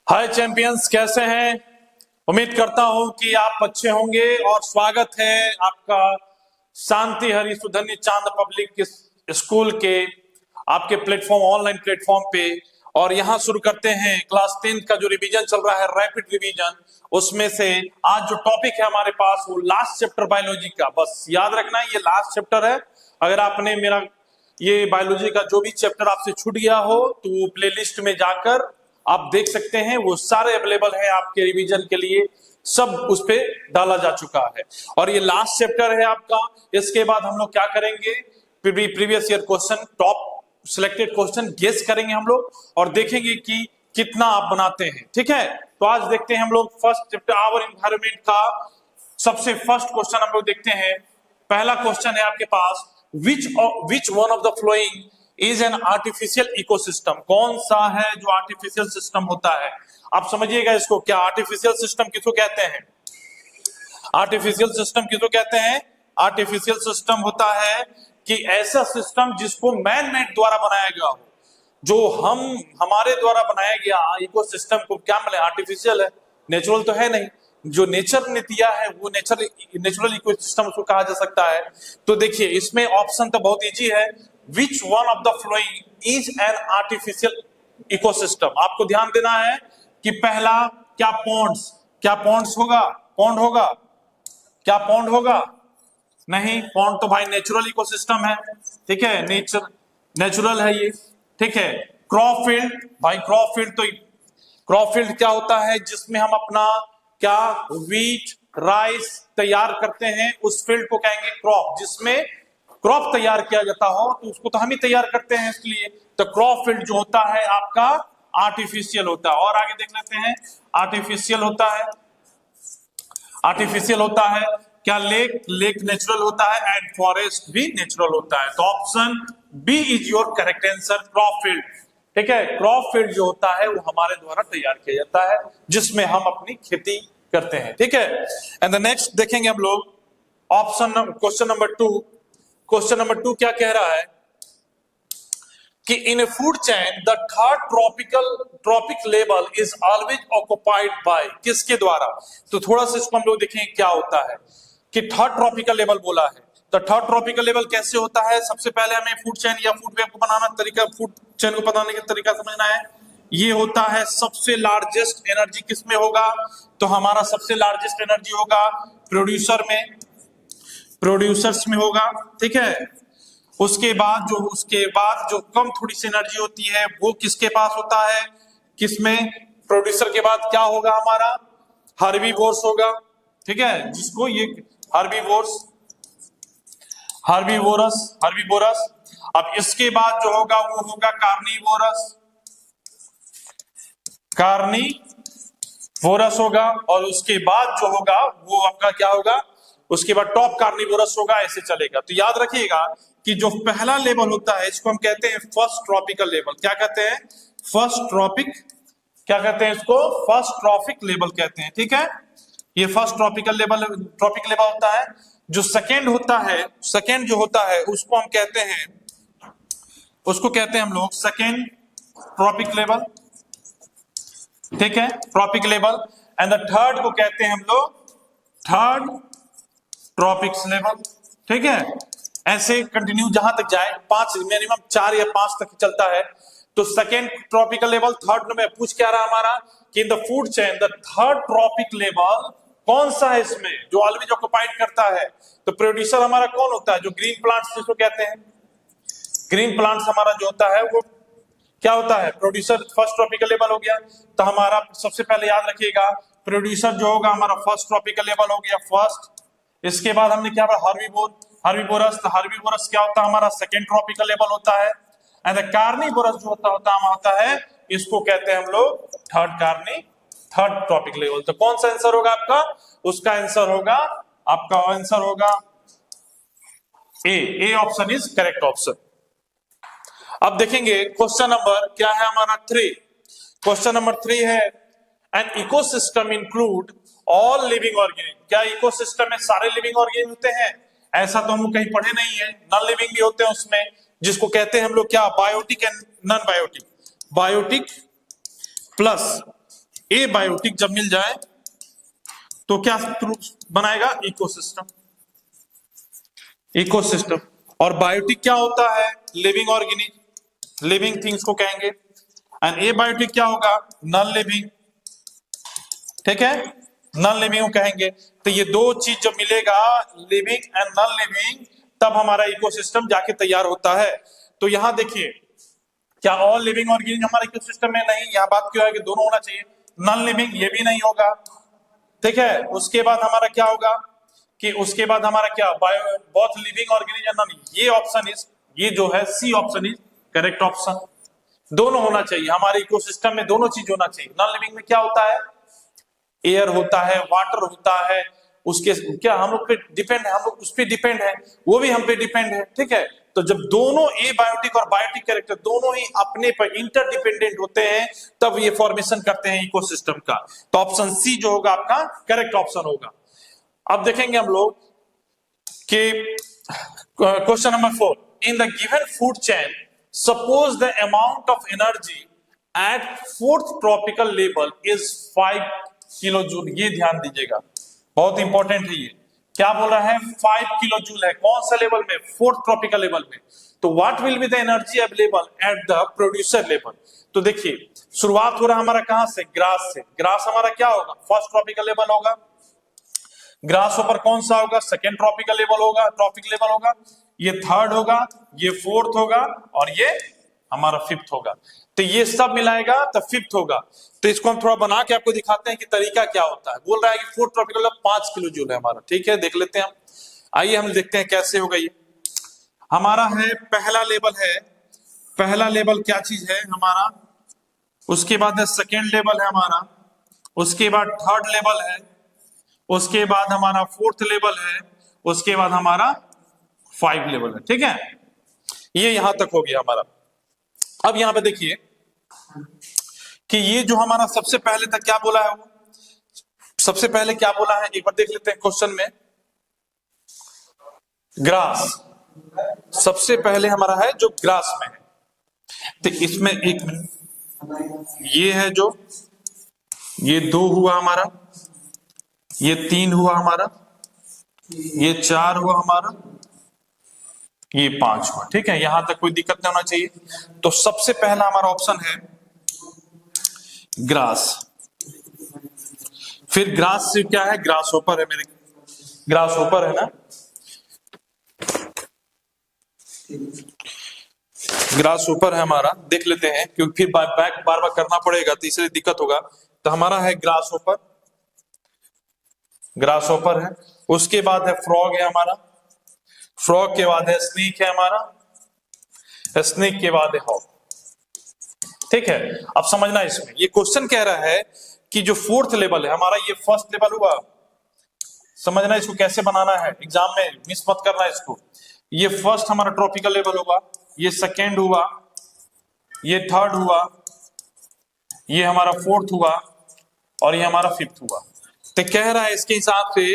हाय champions, कैसे हैं? उम्मीद करता हूं कि आप अच्छे होंगे और स्वागत है आपका शांति हरि सुधन्य चांद पब्लिक स्कूल के आपके प्लेटफॉर्म ऑनलाइन प्लेटफॉर्म पे। और यहां शुरू करते हैं क्लास 10 का जो रिवीजन चल रहा है, रैपिड रिवीजन। उसमें से आज जो टॉपिक है हमारे पास वो लास्ट चैप्टर बायोलॉजी का। बस याद रखना है ये लास्ट चैप्टर है। अगर आपने मेरा ये बायोलॉजी का जो भी चैप्टर आपसे छूट गया हो तो वो प्लेलिस्ट में जाकर आप देख सकते हैं, वो सारे अवेलेबल है आपके रिवीजन के लिए, सब उस पे डाला जा चुका है। और ये लास्ट चैप्टर है आपका। इसके बाद हम लोग क्या करेंगे, previous year question, top selected question guess करेंगे हम लोग और देखेंगे कि कितना आप बनाते हैं। ठीक है, तो आज देखते हैं हम लोग फर्स्ट चैप्टर आवर एनवायरनमेंट का सबसे फर्स्ट क्वेश्चन हम लोग देखते हैं। पहला क्वेश्चन है आपके पास, which one of the following is an artificial ecosystem. कौन सा है जो आर्टिफिशियल सिस्टम होता है? आप समझिएगा इसको, क्या आर्टिफिशियल सिस्टम किसको कहते हैं? आर्टिफिशियल सिस्टम किसको कहते हैं? आर्टिफिशियल सिस्टम होता है कि ऐसा सिस्टम जिसको मैन मेड द्वारा बनाया गया हो, जो हमारे द्वारा बनाया गया इकोसिस्टम को क्या मिले, आर्टिफिशियल है, नेचुरल तो है नहीं। जो नेचर ने दिया है वो नेचुरल इकोसिस्टम उसको कहा जा सकता है। तो देखिए इसमें ऑप्शन तो बहुत इजी है, विच one of the following is an artificial ecosystem. आपको ध्यान देना है कि पहला क्या पॉन्ड्स होगा, पॉन्ड होगा, क्या पॉन्ड होगा? नहीं, पॉन्ड तो भाई नेचुरल इकोसिस्टम है। ठीक है, नेचुरल है ये। ठीक है, क्रॉपफील्ड, भाई क्रॉपफील्ड क्या होता है, जिसमें हम अपना क्या वीट राइस तैयार करते हैं, उस फील्ड को कहेंगे क्रॉप। जिसमें क्रॉप तैयार किया जाता हो तो उसको तो हम ही तैयार करते हैं, इसलिए तो क्रॉप फील्ड जो होता है आपका आर्टिफिशियल होता है। और आगे देख लेते हैं, आर्टिफिशियल होता है क्या? लेक नेचुरल होता है एंड फॉरेस्ट भी नेचुरल होता है। तो option B is your correct answer, crop field. ठीक है, क्रॉप फील्ड जो होता है वो हमारे द्वारा तैयार किया जाता है, जिसमें हम अपनी खेती करते हैं। ठीक है, एंड द नेक्स्ट देखेंगे हम लोग क्वेश्चन नंबर 2 क्या कह रहा है कि in a food chain the third trophic level is always occupied by, किसके द्वारा? तो थोड़ा सा इसको हम लोग देखेंगे क्या होता है कि थर्ड ट्रॉपिकल लेवल बोला है। तो थर्ड ट्रॉपिकल लेवल कैसे होता है? सबसे पहले हमें फूड चेन या फूड वेब को बनाना तरीका, फूड चेन को बनाने का तरीका समझना है। ये होता है सबसे लार्जेस्ट एनर्जी किसमें होगा? तो हमारा सबसे लार्जेस्ट एनर्जी होगा प्रोड्यूसर्स में होगा। ठीक है, उसके बाद जो कम थोड़ी सी एनर्जी होती है वो किसके पास होता है? किसमें? प्रोड्यूसर के बाद क्या होगा हमारा? हर्बीवोर्स होगा। ठीक है, जिसको ये हर्बीवोरस। अब इसके बाद जो होगा वो होगा कार्निवोरस होगा। और उसके बाद जो होगा वो आपका क्या होगा? उसके बाद टॉप कार्निवोरस होगा। ऐसे चलेगा। तो याद रखिएगा कि जो पहला लेवल होता है इसको हम कहते हैं फर्स्ट ट्रॉपिकल लेवल। क्या कहते हैं? फर्स्ट ट्रॉपिक लेवल कहते हैं। ठीक है, ये फर्स्ट ट्रॉपिक लेवल होता है। जो सेकेंड जो होता है उसको कहते हैं हम लोग सेकेंड ट्रॉपिक लेवल। ठीक है, trophic level. And the third को कहते हैं हम लोग थर्ड ट्रॉपिक्स लेवल। ठीक है, ऐसे कंटिन्यू जहां तक जाए, मिनिमम 4 या 5 तक चलता है। तो सेकेंड ट्रॉपिकल लेवल, थर्ड में पूछ क्या रहा हमारा कि इन the food chain the third trophic level कौन सा है इसमें जो ऑलवेज ऑक्युपाइड करता है? तो प्रोड्यूसर हमारा कौन होता है? जो ग्रीन प्लांट्स जिसको कहते हैं, ग्रीन प्लांट्स हमारा जो होता है वो क्या होता है? प्रोड्यूसर फर्स्ट ट्रॉपिकल लेवल हो गया। तो हमारा सबसे पहले याद रखिएगा प्रोड्यूसर जो होगा हमारा फर्स्ट ट्रॉपिकल लेवल हो गया, फर्स्ट। इसके बाद हमने क्या बोला? हर्बीवोरस। तो हर्बीवोरस क्या होता है हमारा? सेकेंड ट्रॉपिकल लेवल होता है। एंड कार्निवोरस जो होता है इसको कहते हैं हम लोग थर्ड ट्रॉपिक लेवल। तो कौन सा आंसर होगा आपका? उसका आंसर होगा A option is correct option. अब देखेंगे क्वेश्चन नंबर क्या है हमारा 3। क्वेश्चन नंबर 3 है an ecosystem include all living organism. क्या इकोसिस्टम में सारे लिविंग ऑर्गेनिज्म होते हैं? ऐसा तो हम कहीं पढ़े नहीं है। नॉन लिविंग भी होते हैं उसमें, जिसको कहते हैं हम लोग क्या? Biotic and non biotic. Biotic plus abiotic जब मिल जाए तो क्या बनाएगा? इकोसिस्टम। इकोसिस्टम। और बायोटिक क्या होता है? लिविंग ऑर्गेनिज्म, लिविंग थिंग्स को कहेंगे। एंड ए बायोटिक क्या होगा? Non living. ठीक है, नॉन लिविंग को कहेंगे। तो ये दो चीज जब मिलेगा, लिविंग एंड नॉन लिविंग, तब हमारा इकोसिस्टम जाके तैयार होता है। तो यहां देखिए, क्या ऑल लिविंग ऑर्गेनिज्म हमारे इकोसिस्टम में? नहीं। यहां बात क्यों है कि दोनों होना चाहिए। नॉन लिविंग ये भी नहीं होगा। ठीक है, उसके बाद हमारा क्या होगा कि उसके बाद हमारा क्या, bio both living organism non. ये ऑप्शन इज, ये जो है C option is correct option. दोनों होना चाहिए हमारे इकोसिस्टम में, दोनों चीज होना चाहिए। नॉन लिविंग में क्या होता है? एयर होता है, वाटर होता है, उसके क्या हम लोग पे डिपेंड है, हम लोग उस पे डिपेंड है, वो भी हम पे डिपेंड है। ठीक है, तो जब दोनों ए बायोटिक और बायोटिक कैरेक्टर दोनों ही अपने पर इंटरडिपेंडेंट होते हैं, तब ये फॉर्मेशन करते हैं इकोसिस्टम का। तो ऑप्शन सी जो होगा आपका करेक्ट ऑप्शन होगा। अब देखेंगे हम लोग कि question number 4, in the given food chain suppose the amount of energy at fourth tropical level is 5 kilo joule. ये ध्यान दीजिएगा, बहुत इंपॉर्टेंट है ये। क्या बोल रहा है? 5 किलो जूल है। कौन सा लेवल में? फोर्थ ट्रॉपिकल लेवल में। तो what will be the energy available at the producer level? तो देखिए, शुरुआत हो रहा है हमारा कहां से? ग्रास से। ग्रास हमारा क्या होगा? फर्स्ट ट्रॉपिकल लेवल होगा। ग्रास ऊपर कौन सा होगा? सेकेंड ट्रॉपिकल लेवल होगा, ट्रॉपिक लेवल होगा। ये थर्ड होगा, ये फोर्थ होगा, और ये हमारा फिफ्थ होगा। तो ये सब मिलाएगा तो फिफ्थ होगा। तो इसको हम थोड़ा बना के आपको दिखाते हैं कि तरीका क्या होता है। बोल रहा है कि fourth tropical level 5 kilo joule है हमारा। ठीक है, देख लेते हैं हम। आइए हम देखते हैं कैसे होगा ये। हमारा है पहला लेवल है, पहला लेवल क्या चीज है हमारा, उसके बाद है सेकेंड लेवल है हमारा, उसके बाद थर्ड लेवल है, उसके बाद हमारा फोर्थ लेवल है, उसके बाद हमारा 5 लेवल है। ठीक है, ये यहां तक हो गया हमारा। अब यहां पे देखिए कि ये जो हमारा सबसे पहले तक क्या बोला है, वो सबसे पहले क्या बोला है एक बार देख लेते हैं क्वेश्चन में। ग्रास सबसे पहले हमारा है जो ग्रास में है। तो इसमें एक मिनट, ये है जो, ये 2 हुआ हमारा, ये 3 हुआ हमारा, ये 4 हुआ हमारा, ये 5 हुआ। ठीक है, यहां तक कोई दिक्कत नहीं होना चाहिए। तो सबसे पहला हमारा ऑप्शन है ग्रास। फिर ग्रास से क्या है? ग्रास ऊपर है मेरे, ग्रास ऊपर है ना, ग्रास ऊपर है हमारा। देख लेते हैं क्योंकि फिर बैक बार बार करना पड़ेगा तो इसलिए दिक्कत होगा। तो हमारा है ग्रास ऊपर, ग्रास ऊपर है। उसके बाद है फ्रॉग है हमारा, फ्रॉग के बाद है स्नेक है हमारा, स्नेक के बाद है हॉग। ठीक है, अब समझना इसमें, ये क्वेश्चन कह रहा है कि जो फोर्थ लेवल है हमारा, ये फर्स्ट लेवल हुआ। समझना इसको कैसे बनाना है, एग्जाम में मिस मत करना इसको। ये फर्स्ट हमारा ट्रॉपिकल लेवल होगा, ये सेकेंड हुआ, ये थर्ड हुआ, ये हमारा फोर्थ हुआ, और ये हमारा फिफ्थ हुआ। तो कह रहा है इसके हिसाब से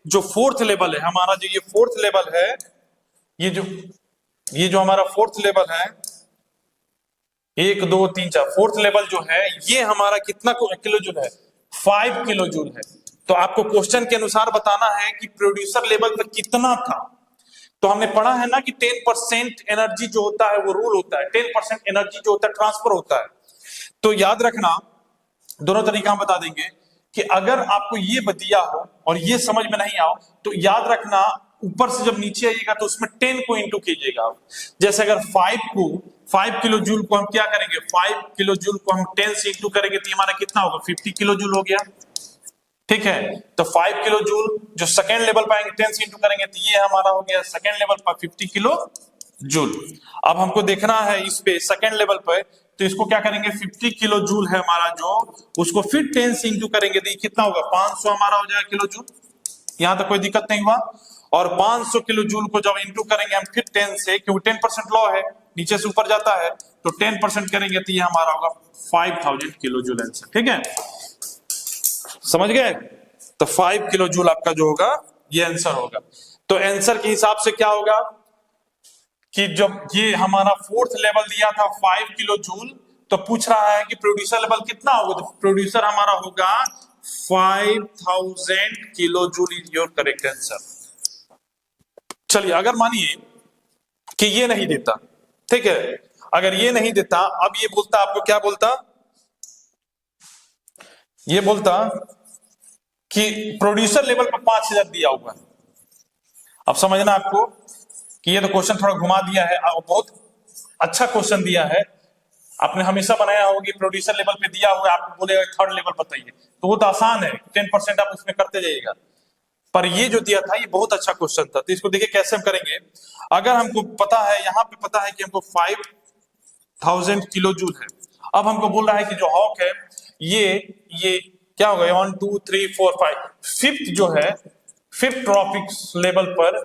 जो फोर्थ लेवल है हमारा, जो ये फोर्थ लेवल है, ये जो हमारा फोर्थ लेवल है, 1 2 3 4, फोर्थ लेवल जो है ये हमारा कितना किलो जूल है? 5 किलो जूल है। तो आपको क्वेश्चन के अनुसार बताना है कि प्रोड्यूसर लेवल पर कितना था। तो हमने पढ़ा है ना कि 10% एनर्जी जो होता है वो रूल होता है, 10% एनर्जी जो होता है ट्रांसफर होता है। तो याद रखना, दोनों तरीका हम बता देंगे कि अगर आपको ये दिया हो और ये समझ में नहीं आओ तो याद रखना, ऊपर से जब नीचे आइएगा तो उसमें 10 को इंटू कीजिएगा। जैसे अगर 5 किलो जूल को हम क्या करेंगे, 5 किलो जूल को हम 10 से इंटू करेंगे तो हमारा कितना होगा? 50 किलो जूल हो गया। ठीक है, तो 5 किलो जूल जो सेकेंड लेवल पर आएंगे 10 से इंटू करेंगे तो ये हमारा हो गया सेकेंड लेवल पर 50 किलो जूल। अब हमको देखना है इस पे सेकेंड लेवल पर, तो इसको क्या करेंगे, 50 किलो जूल है हमारा जो, उसको फिर 10 से इंटू करेंगे तो कितना होगा? 500 हमारा हो जाएगा किलो जूल। यहां तक कोई दिक्कत नहीं हुआ। और 500 किलो जूल को जब इंटू करेंगे हम फिर 10 से, क्योंकि 10% लॉ है, नीचे से ऊपर जाता है, तो 10% करेंगे तो ये हमारा होगा 5000 किलो जूल आंसर। ठीक है, समझ गए? तो 5 किलो जूल आपका जो होगा ये आंसर होगा। तो आंसर के हिसाब से क्या होगा कि जब ये हमारा फोर्थ लेवल दिया था 5 किलो जूल, तो पूछ रहा है कि प्रोड्यूसर लेवल कितना होगा, तो प्रोड्यूसर हमारा होगा 5000 kilo joule is your correct answer. चलिए अगर मानिए कि ये नहीं देता, ठीक है, अगर ये नहीं देता, अब ये बोलता, आपको क्या बोलता, ये बोलता कि प्रोड्यूसर लेवल पर 5000 दिया हुआ है। अब समझना आपको कि ये तो क्वेश्चन थोड़ा घुमा दिया है, बहुत अच्छा क्वेश्चन दिया है। आपने हमेशा बनाया होगा कि प्रोड्यूसर लेवल पे दिया हुआ है, आपको बोलेगा थर्ड लेवल बताइए, तो वो तो आसान है, 10% आप उसमें करते जाइएगा। पर ये जो दिया था ये बहुत अच्छा क्वेश्चन था, तो इसको देखिए कैसे हम करेंगे। अगर हमको पता है, यहाँ पे पता है कि हमको 5000 किलो जूल है। अब हमको बोल रहा है कि जो हॉक है ये क्या होगा, 1 2 3 4 5, फिफ्थ जो है, फिफ्थ ट्रॉपिक लेवल पर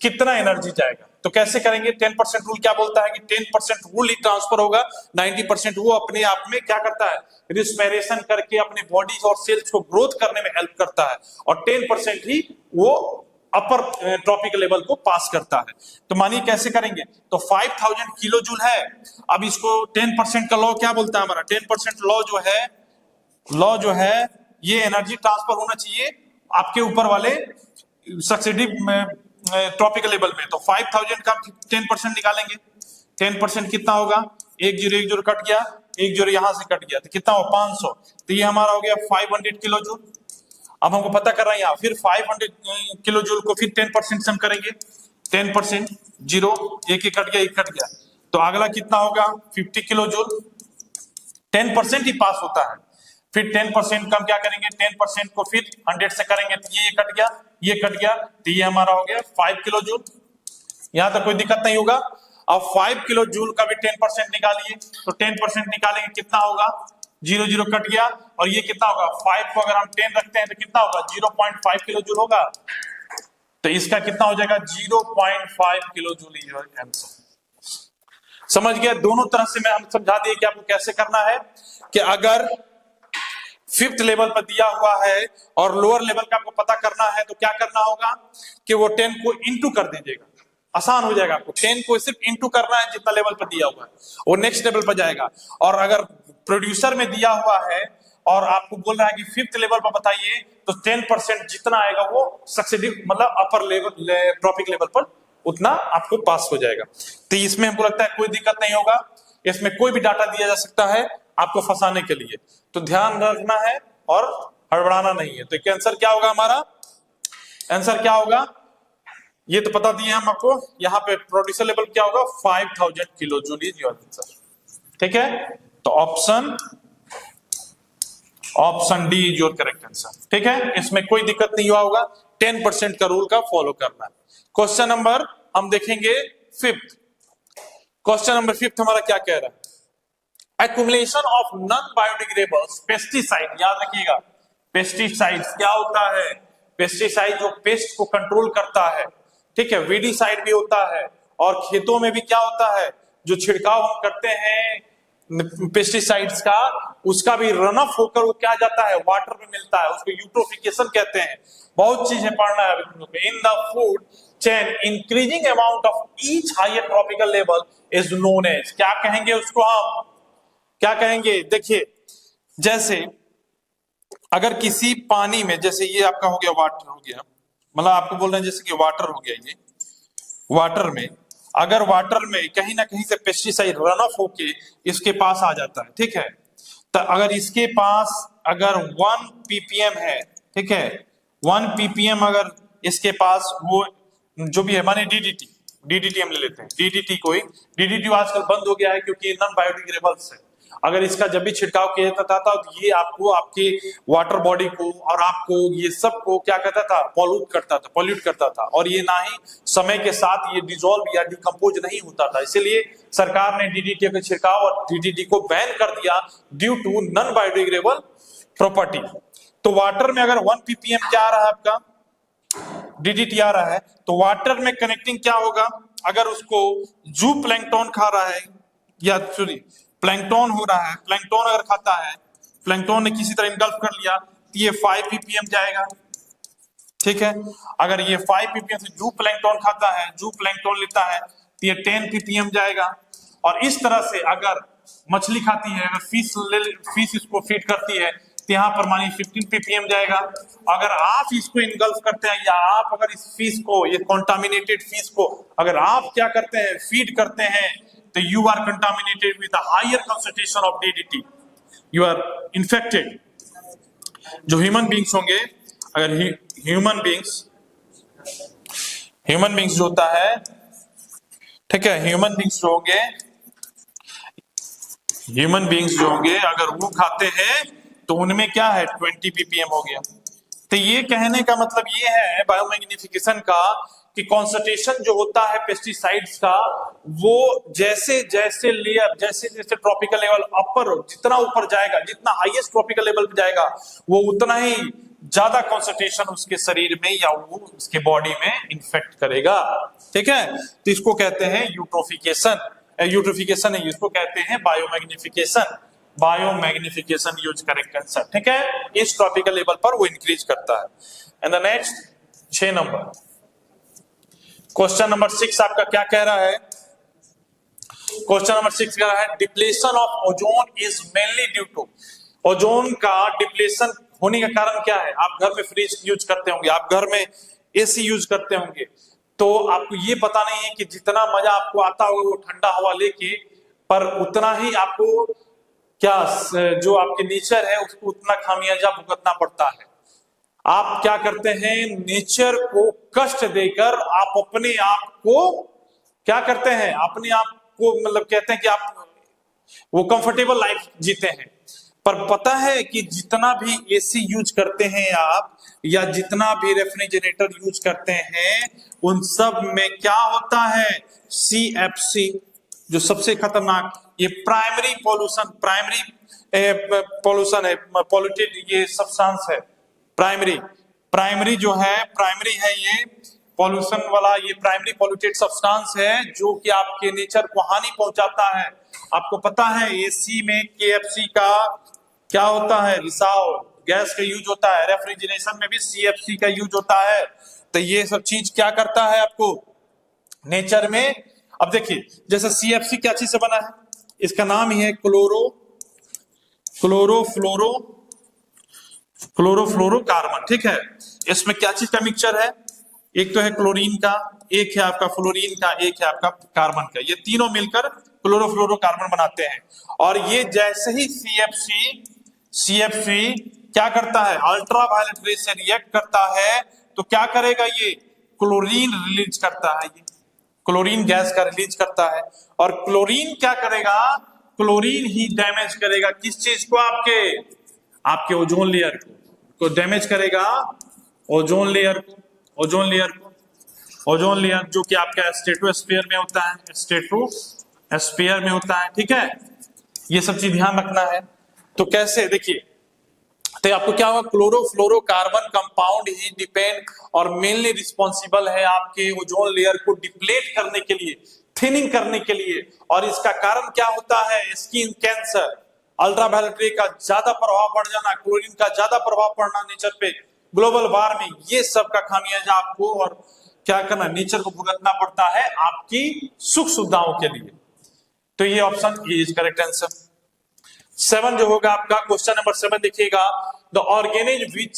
कितना एनर्जी जाएगा। तो कैसे करेंगे, 10% रूल क्या बोलता है कि 10% रूल ही ट्रांसफर होगा, 90% वो अपने आप में क्या करता है, रिस्पिरेशन करके अपने बॉडी और सेल्स को ग्रोथ करने में हेल्प करता है, और 10% ही वो अपर ट्रॉपिक लेवल को पास करता है। तो मानिए कैसे करेंगे, तो 5000 किलो जूल है। अब इसको 10% का लॉ क्या बोलता है हमारा, 10% लॉ जो है ये एनर्जी ट्रांसफर होना चाहिए आपके ऊपर वाले सक्सेसिव ट्रॉपिक लेवल में। तो 5000 का 10% निकालेंगे, 10% कितना होगा, 1 0 कट गया, 1 0 यहां से कट गया, तो कितना हो 500, तो ये हमारा हो गया 500 किलो जूल। अब हमको पता कर रहा है यहाँ, फिर 500 किलो जूल को फिर 10% से हम करेंगे, 10% 0, एक कट गया, एक कट गया, तो अगला कितना होगा 50 किलो जूल। 10% ही पास होता है, फिर 10% का हम क्या करेंगे, 10% को फिर 100 से करेंगे, तो ये कट गया, ये कट गया, तो ये हमारा हो गया 5 किलो जूल। यहां तक कोई दिक्कत नहीं होगा। अब 5 किलो जूल का भी 10% निकालिए, तो 10% निकालेंगे कितना होगा, 0 0 कट गया, और ये कितना होगा, 5 को अगर हम 10 रखते हैं तो कितना होगा, 0.5 किलो जूल होगा। तो इसका कितना हो जाएगा, 0.5 kilo joule is your answer. समझ गया, दोनों तरह से मैं हम समझा दिए कि आपको कैसे करना है, कि अगर फिफ्थ लेवल पर दिया हुआ है और लोअर लेवल का आपको पता करना है, तो क्या करना होगा कि वो 10 को इंटू कर दीजिएगा, आसान हो जाएगा। आपको 10 को सिर्फ इंटू करना है, जितना लेवल पर दिया हुआ है वो नेक्स्ट लेवल पर जाएगा। और अगर प्रोड्यूसर में दिया हुआ है और आपको बोल रहा है कि फिफ्थ लेवल पर बताइए, तो 10% जितना आएगा वो सक्सेसिव मतलब अपर लेवल ट्रॉपिक लेवल पर उतना आपको पास हो जाएगा। तो इसमें हमको लगता है कोई दिक्कत नहीं होगा, इसमें कोई भी डाटा दिया जा सकता है आपको फंसाने के लिए, तो ध्यान रखना है और हड़बड़ाना नहीं है। तो आंसर क्या होगा हमारा, आंसर क्या होगा, ये तो बता दिए हम आपको। यहाँ पे प्रोड्यूसर लेवल क्या होगा, 5000 kilo joule is your answer, ठीक है। तो option D is your correct answer, ठीक है, इसमें कोई दिक्कत नहीं हुआ होगा। 10% का रूल का फॉलो करना है। क्वेश्चन नंबर हम देखेंगे फिफ्थ। क्वेश्चन नंबर फिफ्थ हमारा क्या कह रहा है, accumulation of non biodegradable pesticide. याद रखिएगा, पेस्टिसाइड क्या होता है, पेस्टिसाइड जो पेस्ट को कंट्रोल करता है, ठीक है। वीडीसाइड भी होता है, और खेतों में भी क्या होता है, जो छिड़काव हम करते हैं पेस्टिसाइड्स का, उसका भी रन ऑफ होकर वो क्या जाता है, वाटर में मिलता है, उसको यूट्रोफिकेशन कहते हैं। बहुत चीजें पढ़ना है in the food chain, increasing amount of each higher tropical level is known as, क्या कहेंगे उसको, हम क्या कहेंगे, देखिए जैसे अगर किसी पानी में, जैसे ये आपका हो गया वाटर हो गया, मतलब आपको बोल रहे हैं जैसे कि वाटर हो गया, ये वाटर में अगर वाटर में कहीं ना कहीं से पेस्टिसाइड रन ऑफ होके इसके पास आ जाता है, ठीक है, तो अगर इसके पास अगर 1 ppm है, ठीक है, 1 ppm अगर इसके पास वो जो भी है, माने डीडीटी हम ले लेते हैं, डीडीटी आजकल बंद हो गया है क्योंकि नॉन बायोडिग्रेडेबल है। अगर इसका जब भी छिड़काव किया जाता था तो ये आपको आपके वाटर बॉडी को और आपको ये सब को क्या कहता था, पॉल्यूट करता था, और ये ना ही समय के साथ ये डिसॉल्व या डिकम्पोज नहीं होता था। इसीलिए सरकार ने डीडीटी का छिड़काव और डीडीटी को बैन कर दिया due to non biodegradable property. तो वाटर में अगर 1 ppm क्या आ रहा है आपका, डीडीटी आ रहा है, तो वाटर में कनेक्टिंग क्या होगा, अगर उसको जू प्लैंकटन खा रहा है, या सॉरी प्लैंकटन हो रहा है, प्लैंकटन अगर खाता है, प्लैंकटन ने किसी तरह इनगल्फ कर लिया, तो ये 5 ppm जाएगा, ठीक है। अगर ये 5 ppm से जू प्लैंकटन खाता है, जू प्लैंकटन लेता है, तो ये 10 ppm जाएगा। और इस तरह से अगर मछली खाती है, अगर फिश इसको फीड करती है तो यहाँ पर मानिए 15 ppm जाएगा। अगर आप इसको इनगल्फ करते हैं या आप अगर इस फिश को, ये कॉन्टामिनेटेड फिश को अगर आप क्या करते हैं, फीड करते हैं, तो you are contaminated with higher concentration of DDT, you are infected. जो ह्यूमन बींग्स होंगे, अगर ह्यूमन बींग्स जो होता है, ठीक है, ह्यूमन बींग्स जो होंगे अगर वो खाते हैं तो उनमें क्या है 20 ppm हो गया। तो ये कहने का मतलब ये है बायोमैग्निफिकेशन का कि कॉन्सेंट्रेशन जो होता है पेस्टिसाइड्स का, वो जैसे जैसे लेयर, जैसे जैसे ट्रॉपिकल लेवल अपर, जितना ऊपर जाएगा, जितना हाईएस्ट ट्रॉपिकल लेवल पे जाएगा, वो उतना ही ज्यादा कॉन्सेंट्रेशन उसके शरीर में या वो उसके बॉडी में इन्फेक्ट करेगा। ठीक है, तो इसको कहते हैं यूट्रोफिकेशन है, इसको कहते हैं बायोमैग्निफिकेशन यूज करेक्ट आंसर। ठीक है, इस ट्रॉपिकल लेवल पर वो इंक्रीज करता है। And the next 6 number, question number 6 आपका क्या कह रहा है? क्वेश्चन नंबर 6 कह रहा है depletion of ozone is mainly due to, ozone का डिप्लेशन होने का कारण क्या है? आप घर में फ्रिज यूज करते होंगे, आप घर में AC यूज करते होंगे, तो आपको ये पता नहीं है कि जितना मजा आपको आता होगा वो ठंडा हवा लेके, पर उतना ही आपको क्या जो आपके नेचर है उसको उतना खामियाजा भुगतना पड़ता है। आप क्या करते हैं, नेचर को कष्ट देकर आप अपने आप को क्या करते हैं, अपने आप को मतलब कहते हैं कि आप वो कंफर्टेबल लाइफ जीते हैं। पर पता है कि जितना भी AC यूज करते हैं आप, या जितना भी रेफ्रिजरेटर यूज करते हैं, उन सब में क्या होता है, CFC, जो सबसे खतरनाक, ये प्राइमरी पॉल्यूशन है, पॉल्यूटेड ये सब्सटेंस है। प्राइमरी जो है, प्राइमरी है ये पॉल्यूशन वाला, ये प्राइमरी पॉल्यूटेड सब्सटेंस है जो कि आपके नेचर को हानि पहुंचाता है। आपको पता है AC में KFC का क्या होता है, रिसाव गैस का यूज होता है, रेफ्रिजरेशन में भी CFC का यूज होता है। तो ये सब चीज क्या करता है आपको नेचर में? अब देखिए, जैसे CFC क्या चीज से बना है, इसका नाम ही है क्लोरोफ्लोरोकार्बन। ठीक है, इसमें क्या चीज का मिक्सचर है, एक तो है क्लोरीन का, एक है आपका फ्लोरीन का, एक है आपका कार्बन का, ये तीनों मिलकर क्लोरोफ्लोरोकार्बन बनाते हैं। और ये जैसे ही CFC क्या करता है, अल्ट्रावायलेट रेज से रिएक्ट करता है, तो क्या करेगा, ये क्लोरीन रिलीज करता है, ये क्लोरीन गैस का रिलीज करता है। और क्लोरीन क्या करेगा, क्लोरीन ही डैमेज करेगा किस चीज को, आपके ओजोन लेयर को डैमेज करेगा, ओजोन लेयर जो कि आपका स्ट्रेटोस्फीयर में होता है, स्ट्रेटोस्फीयर में होता है। ठीक है, ये सब चीज ध्यान रखना है। तो कैसे, देखिए, तो आपको क्या होगा, क्लोरोफ्लोरोकार्बन कंपाउंड ही डिपेंड और मेनली रिस्पॉन्सिबल है आपके ओजोन लेयर को डिप्लेट करने के लिए, थिनिंग करने के लिए। और इसका कारण क्या होता है, स्किन कैंसर, अल्ट्रावायलेट रे का ज्यादा प्रभाव पड़ जाना, क्लोरीन का ज्यादा प्रभाव पड़ना नेचर पे, ग्लोबल वार्मिंग, ये सब का खामियाजा आपको और क्या करना, नेचर को भुगतना पड़ता है आपकी सुख सुविधाओं के लिए। तो ये ऑप्शन इज करेक्ट आंसर। 7 जो होगा आपका, क्वेश्चन नंबर 7 देखिएगा, the organism which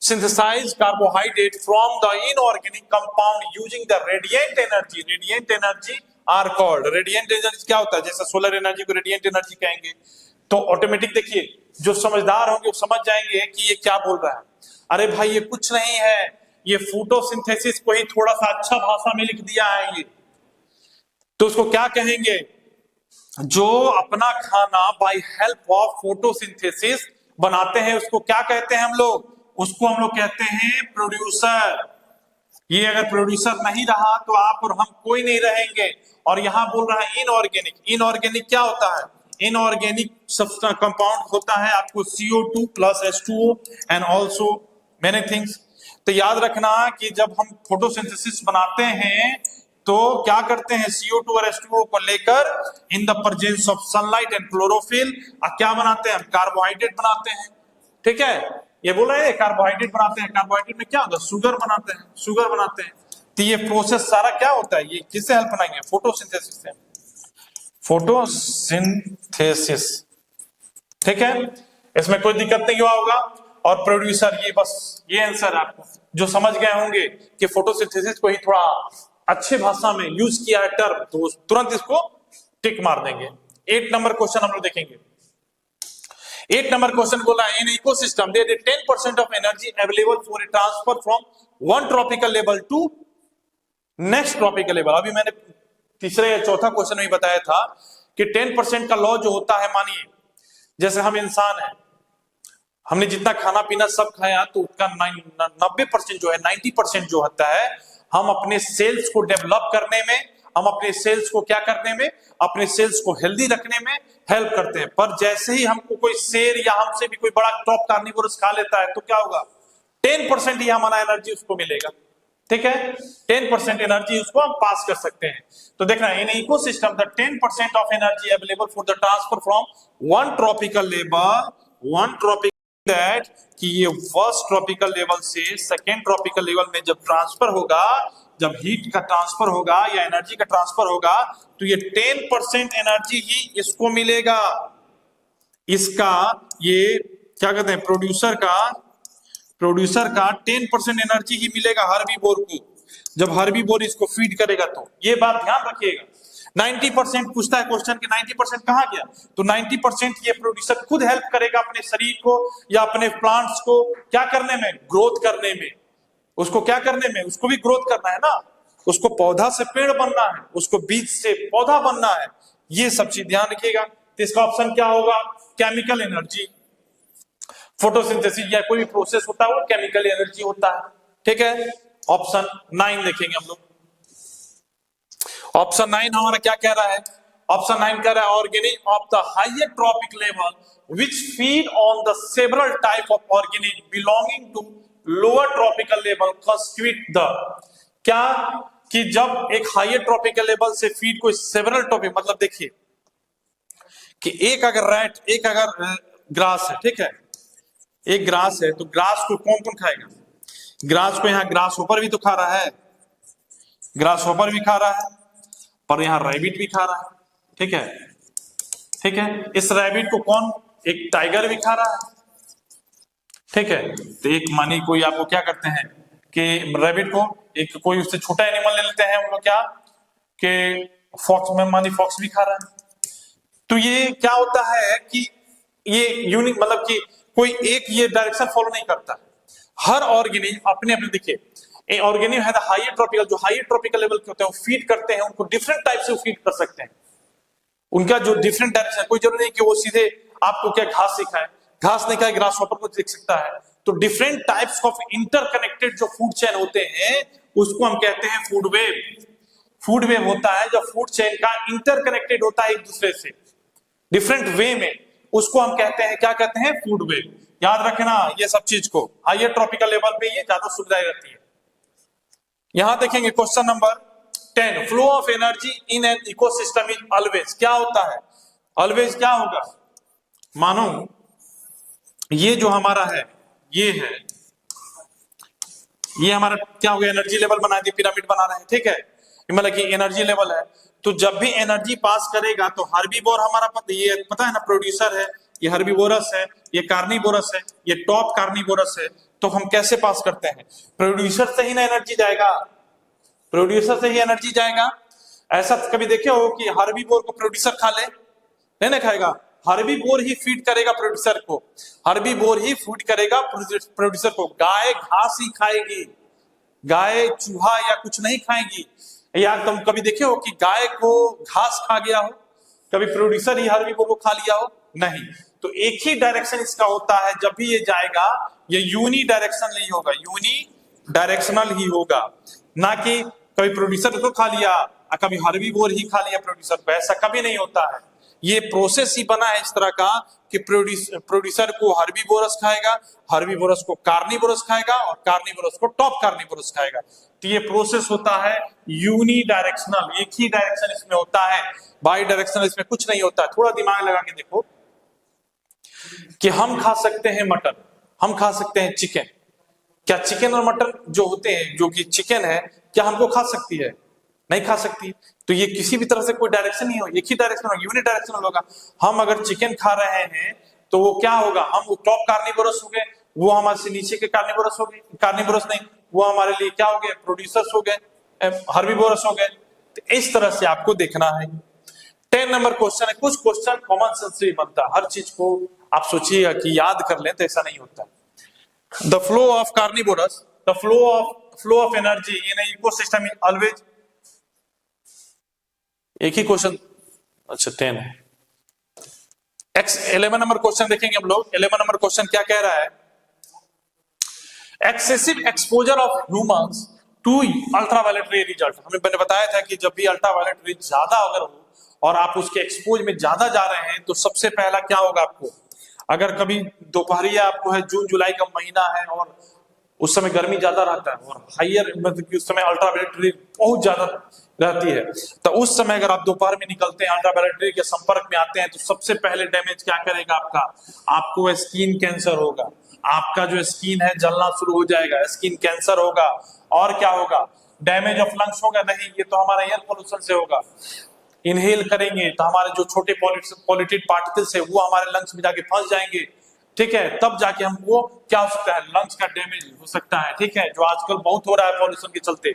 synthesize carbohydrate from the inorganic compound using the radiant energy are called, radiant energy क्या होता है, जैसे सोलर एनर्जी को रेडिएंट एनर्जी कहेंगे। तो ऑटोमेटिक देखिए, जो समझदार होंगे वो समझ जाएंगे कि ये क्या बोल रहा है। अरे भाई, ये कुछ नहीं है, ये फोटोसिंथेसिस को ही थोड़ा सा अच्छा भाषा में लिख दिया है ये। तो उसको क्या कहेंगे, जो अपना खाना बाय हेल्प ऑफ फोटोसिंथेसिस बनाते हैं, उसको क्या कहते हैं हम लोग, उसको हम लोग कहते हैं प्रोड्यूसर। ये अगर प्रोड्यूसर नहीं रहा तो आप और हम कोई नहीं रहेंगे। और यहां बोल रहा है इनऑर्गेनिक क्या होता है, इनऑर्गेनिक सब्सटेंस कंपाउंड होता है आपको CO2 plus H2O and also many things. तो याद रखना कि जब हम फोटोसिंथेसिस बनाते हैं तो क्या करते हैं, CO2 और H2O को लेकर in the presence of sunlight and chlorophyll क्या बनाते हैं, कार्बोहाइड्रेट बनाते हैं। ठीक है, ये बोल रहे हैं कार्बोहाइड्रेट बनाते हैं, कार्बोहाइड्रेट में क्या होता है, शुगर बनाते हैं। तो ये प्रोसेस सारा क्या होता है, ये किससे हेल्प बनाएंगे, फोटोसिंथेसिस से। फोटोसिंथेसिस, ठीक है, इसमें कोई दिक्कत नहीं हुआ होगा। और प्रोड्यूसर, ये बस ये आंसर आपको जो समझ गए होंगे कि फोटोसिंथेसिस को ही थोड़ा अच्छी भाषा में यूज किया है टर्म, तो तुरंत इसको टिक मार देंगे। 8 नंबर क्वेश्चन हम लोग देखेंगे। 8 नंबर क्वेश्चन बोला, in ecosystem there is 10% of energy available for a transfer from one tropical level to next tropical level. अभी मैंने तीसरे या चौथा क्वेश्चन में बताया था कि 10% का लॉ जो होता है, मानिए जैसे हम इंसान हैं, हमने जितना खाना पीना सब खाया तो उसका 90% जो है, 90% जो होता है, हम अपने सेल्स को डेवलप करने में, हम अपने सेल्स को क्या करने में, अपने सेल्स को हेल्दी रखने में हेल्प करते हैं। पर जैसे ही हमको कोई शेर या हमसे भी कोई बड़ा टॉप कार्निवोरस खा लेता है तो क्या होगा, 10% ही हमारा एनर्जी उसको मिलेगा, ठीक है, 10% एनर्जी उसको हम पास कर सकते हैं। तो देखना, in ecosystem the 10% of energy available for the transfer from one tropical that कि ये फर्स्ट ट्रॉपिकल लेवल से सेकेंड ट्रॉपिकल लेवल में जब ट्रांसफर होगा, जब हीट का ट्रांसफर होगा या एनर्जी का ट्रांसफर होगा, तो ये 10% एनर्जी ही इसको मिलेगा। इसका ये क्या कहते हैं, प्रोड्यूसर का 10% एनर्जी ही मिलेगा हर्बीवोर को, जब हर्बीवोर इसको फीड करेगा। तो ये बात ध्यान रखिएगा। 90% पूछता है क्वेश्चन कि 90% कहां गया, तो 90% ये प्रोड्यूसर खुद हेल्प करेगा अपने शरीर को या अपने प्लांट्स को क्या करने में, ग्रोथ करने में। उसको क्या करने में, उसको भी ग्रोथ करना है ना, उसको पौधा से पेड़ बनना है, उसको बीज से पौधा बनना है, ये सब चीज ध्यान रखिएगा। तो इसका ऑप्शन क्या होगा, केमिकल एनर्जी। फोटोसिंथेसिस या कोई भी प्रोसेस होता है वो केमिकल एनर्जी होता है, ठीक है। ऑप्शन 9 देखेंगे हम लोग। ऑप्शन 9 हमारा क्या कह रहा है, ऑप्शन 9 कह रहा है organism of the higher tropic level which feed on the several type of organism belonging to lower tropical level constitute the, क्या कि जब एक हायर ट्रॉपिकल लेवल से फीड कोई सेवरल टॉपिक, मतलब देखिए कि एक अगर ग्रास है, ठीक है, एक ग्रास है, तो ग्रास को कौन कौन खाएगा, ग्रास को यहाँ ग्रास होपर भी तो खा रहा है, ग्रास होपर भी खा रहा है, पर यहाँ रैबिट भी खा रहा है, ठीक है, ठीक है। इस रैबिट को कौन, एक टाइगर भी खा रहा है, ठीक है। तो एक मानी कोई आपको क्या करते हैं कि रैबिट को एक कोई उससे छोटा एनिमल ले लेते हैं, उनको क्या कि फॉक्स में, मानी फॉक्स भी खा रहा है। तो ये क्या होता है कि ये यूनिक, मतलब कि कोई एक ये डायरेक्शन फॉलो नहीं करता, हर ऑर्गेनिज्म अपने अपने, देखिए ऑर्गेनिज्म है हायर ट्रॉपिकल, जो हायर ट्रॉपिकल लेवल के होते हैं वो फीड करते हैं, उनको डिफरेंट टाइप से फीड कर सकते हैं, उनका जो डिफरेंट डायरेक्शन, कोई जरूरी नहीं कि वो सीधे आपको क्या घास सिखाए, घास नहीं खाए, ग्रास हॉपर को देख सकता है। तो डिफरेंट टाइप्स ऑफ इंटरकनेक्टेड जो फूड चेन होते हैं उसको हम कहते हैं फूड वेब। फूड वेब होता है जब फूड चेन का इंटरकनेक्टेड होता है एक दूसरे से डिफरेंट वे में, उसको हम कहते हैं, क्या कहते हैं, फूड वेब। याद रखना ये सब चीज को, हायर ट्रॉपिकल लेवल पे ये ज्यादा सुविधाएं रहती है। यहां देखेंगे question number 10, flow of energy in an ecosystem is always, क्या होता है, ऑलवेज क्या होगा, मानो ये जो हमारा है, ये है, ये हमारा क्या हो गया, एनर्जी लेवल बना दिया, पिरामिड बना रहे हैं, ठीक है, मतलब कि एनर्जी लेवल है। तो जब भी एनर्जी पास करेगा तो हर्बीवोर हमारा ये पता है ना, प्रोड्यूसर है, ये हर्बीवोरस है, ये कार्निवोरस है, ये टॉप कार्निवोरस है। तो हम कैसे पास करते हैं, प्रोड्यूसर से ही ना एनर्जी जाएगा, प्रोड्यूसर से ही एनर्जी जाएगा। ऐसा कभी देखे हो कि हर्बीवोर को प्रोड्यूसर खा ले, नहीं ना खाएगा, हर्बीवोर ही फीड करेगा प्रोड्यूसर को, हर्बीवोर ही फीड करेगा प्रोड्यूसर को। गाय घास ही खाएगी, गाय चूहा या कुछ नहीं खाएगी। या तुम कभी देखे हो कि गाय को घास खा गया हो, कभी प्रोड्यूसर ही हर्बीवोर को खा लिया हो, नहीं। तो एक ही डायरेक्शन इसका होता है, जब भी ये जाएगा ये यूनी डायरेक्शनल ही होगा, यूनी डायरेक्शनल ही होगा, ना कि कभी प्रोड्यूसर को खा लिया कभी हर्बीवोर ही खा लिया प्रोड्यूसर को, ऐसा कभी नहीं होता है। ये प्रोसेस ही बना है इस तरह का कि प्रोड्यूसर को हर्बीवोरस खाएगा, हर्बीवोरस को कार्निवोरस खाएगा और कार्निवोरस को टॉप कार्निवोरस खाएगा। तो ये प्रोसेस होता है यूनी डायरेक्शनल, एक ही डायरेक्शन इसमें होता है, बाई डायरेक्शनल इसमें कुछ नहीं होता है। थोड़ा दिमाग लगा के देखो कि हम खा सकते हैं मटन, हम खा सकते हैं चिकन, क्या चिकन और मटन जो होते हैं, जो कि चिकन है, क्या हमको खा सकती है, नहीं खा सकती। तो ये किसी भी तरह से कोई डायरेक्शन नहीं हो, एक ही डायरेक्शन होगा, यूनिडायरेक्शनल होगा। हम अगर चिकन खा रहे हैं तो वो क्या होगा, हम टॉप कार्निवोरस हो गए, वो हमारे से नीचे के कार्निवोरस हो गए, कार्निवोरस नहीं, वो हमारे लिए क्या हो गए, प्रोड्यूसर्स हो गए, हर्बीवोरस हो गए। तो इस तरह से आपको देखना है। 10 नंबर क्वेश्चन है, कुछ क्वेश्चन कॉमन सेंस से ही बनता है, हर चीज को आप सोचिएगा कि याद कर लें, तो ऐसा नहीं होता। The flow of carnivorous, the flow of energy in ecosystem is always, एक ही क्वेश्चन, अच्छा 10 है। 11 नंबर क्वेश्चन देखेंगे हम लोग। 11 नंबर क्वेश्चन क्या कह रहा है, excessive exposure of humans to ultraviolet ray result. हमें मैंने बताया था कि जब भी अल्ट्रावायलेट रे ज्यादा अगर हो और आप उसके एक्सपोज में ज्यादा जा रहे हैं, तो सबसे पहला क्या होगा आपको, अगर कभी दोपहरिया आपको है, जून जुलाई का महीना है और उस समय गर्मी ज्यादा रहता है और हाइयर मतलब कि उस समय अल्ट्रावायलेट रे बहुत ज्यादा रहती है, तो उस समय अगर आप दोपहर में निकलते हैं, अल्ट्रावायलेट रे के संपर्क में आते हैं, तो सबसे पहले डैमेज क्या करेगा आपका, आपको स्किन कैंसर होगा, आपका जो स्किन है जलना शुरू हो जाएगा, स्किन कैंसर होगा। और क्या होगा, डैमेज ऑफ लंग्स होगा, नहीं ये तो हमारा एयर पोल्यूशन से होगा। इनहेल करेंगे तो हमारे जो छोटे पॉल्यूटेड पार्टिकल्स है वो हमारे लंग्स में जाके फंस जाएंगे, ठीक है, तब जाके हमको क्या हो सकता है, लंग्स का डैमेज हो सकता है, ठीक है, जो आजकल बहुत हो रहा है पॉल्यूशन के चलते।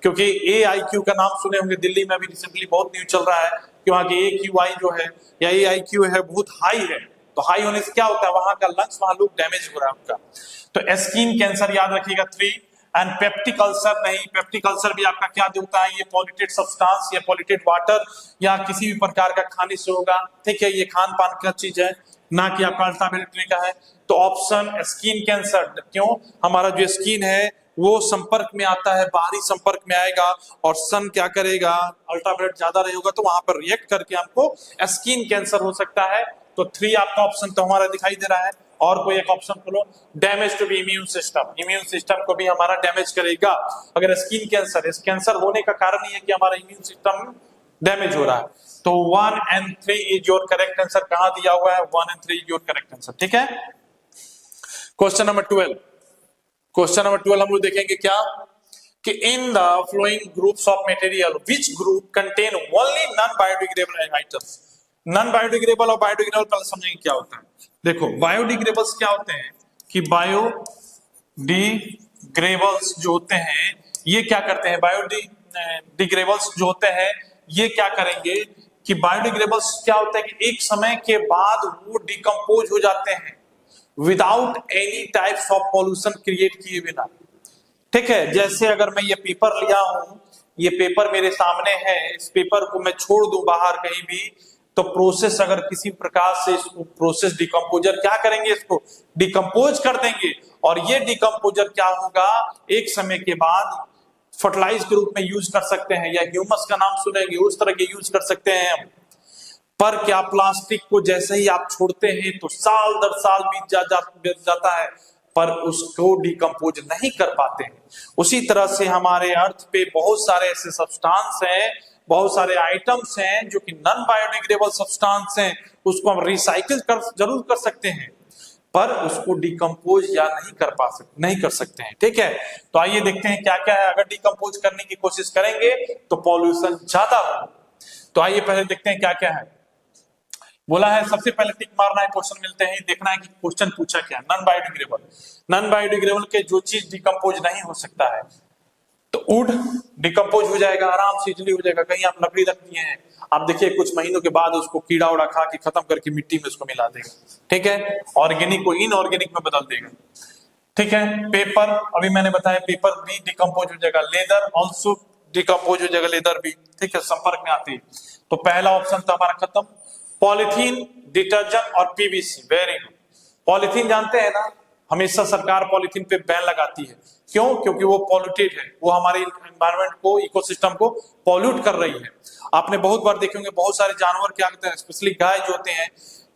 क्योंकि AIQ का नाम सुने होंगे, दिल्ली में भी रिसेंटली बहुत न्यूज चल रहा है कि वहाँ की AQI जो है या AIQ है बहुत हाई है, तो हाई होने से क्या होता है, वहां का लंग्स वहां लोग डैमेज हो रहा है उनका। तो स्किन कैंसर याद रखिएगा 3। एंड पेप्टिक अल्सर, नहीं पेप्टिक अल्सर भी आपका क्या होता है, ये पॉल्यूटेड सब्सटेंस या पॉल्यूटेड वाटर या किसी भी प्रकार का खाने से होगा, ठीक है, ये खान पान का चीज है, ना कि आपका अल्ट्रावायलेट का है। तो ऑप्शन स्किन कैंसर, क्यों, हमारा जो स्किन है वो संपर्क में आता है, बाहरी संपर्क में आएगा और सन क्या करेगा, अल्ट्रावायलेट ज्यादा रहेगा तो वहां पर रिएक्ट करके हमको स्किन कैंसर हो सकता है। तो 3 आपका ऑप्शन तो हमारा दिखाई दे रहा है। और कोई एक ऑप्शन खोलो, damage to B immune system, immune system को भी हमारा डैमेज करेगा अगर स्किन कैंसर, इस कैंसर होने का कारण ही है कि हमारा इम्यून सिस्टम डैमेज हो रहा है। तो 1 and 3 is your correct answer, कहां दिया हुआ है, 1 and 3 is your correct answer, ठीक है। क्वेश्चन नंबर 12, क्वेश्चन नंबर 12 हम लोग देखेंगे क्या, कि in the flowing groups of material which group contain only non biodegradable items. Non biodegradable और बायोडिग्रेडेबल पहले समझेंगे क्या होता है। देखो बायोडिग्रेडेबल्स क्या होते हैं, कि बायोडिग्रेडेबल्स जो होते हैं ये क्या करते हैं, बायोडिग्रेडेबल्स जो होते हैं ये क्या करेंगे, कि बायोडिग्रेडेबल्स क्या होता है कि एक समय के बाद वो डिकम्पोज हो जाते हैं without any types of pollution create किए बिना, ठीक है। जैसे अगर मैं ये पेपर लिया हूं, ये पेपर मेरे सामने है, इस पेपर को मैं छोड़ दूं बाहर कहीं भी, तो प्रोसेस अगर किसी प्रकार से इसको प्रोसेस डिकम्पोजर क्या करेंगे, इसको डिकम्पोज कर देंगे और ये डिकम्पोजर क्या होगा, एक समय के बाद फर्टिलाइज के रूप में यूज कर सकते हैं, या ह्यूमस का नाम सुनेंगे उस तरह के यूज कर सकते हैं हम। पर क्या प्लास्टिक को जैसे ही आप छोड़ते हैं तो साल दर साल बीत जाता है, पर उसको डिकम्पोज नहीं कर पाते हैं। उसी तरह से हमारे अर्थ पे बहुत सारे ऐसे सब्सटेंस हैं, बहुत सारे आइटम्स हैं जो कि नॉन बायोडिग्रेडेबल सब्सटेंस हैं, उसको हम रिसाइकिल जरूर कर सकते हैं पर उसको डिकम्पोज या नहीं कर सकते हैं, ठीक है। तो आइए देखते हैं क्या क्या है, अगर डिकम्पोज करने की कोशिश करेंगे तो पॉल्यूशन ज्यादा होगा। तो आइए पहले देखते हैं क्या क्या है। बोला है सबसे पहले टिक मारना है, क्वेश्चन मिलते हैं, देखना है कि क्वेश्चन पूछा क्या, नॉन बायोडिग्रेडेबल। नॉन बायोडिग्रेडेबल के जो चीज डिकम्पोज नहीं हो सकता है, तो वुड डिकम्पोज हो जाएगा, आराम से इजिली हो जाएगा। कहीं आप लकड़ी रख दिए हैं, आप देखिए कुछ महीनों के बाद उसको कीड़ा उड़ा खा के खत्म करके मिट्टी में उसको मिला देगा, ठीक है, ऑर्गेनिक को इनऑर्गेनिक में बदल देगा, ठीक है। पेपर अभी मैंने बताया, पेपर भी डिकम्पोज हो जाएगा, लेदर ऑल्सो डिकम्पोज हो जाएगा, लेदर भी, ठीक है, संपर्क में आती है। तो पहला ऑप्शन था हमारा खत्म। पॉलिथीन, डिटर्जेंट और PVC, वेरी गुड। पॉलिथीन जानते हैं ना, हमेशा सरकार पॉलिथीन पे बैन लगाती है, क्यों, क्योंकि वो पॉल्यूटेड है, वो हमारे एनवायरनमेंट को, इकोसिस्टम को पॉल्यूट कर रही है। आपने बहुत बार देखे होंगे बहुत सारे जानवर क्या करते हैं, स्पेशली गाय जो होते हैं,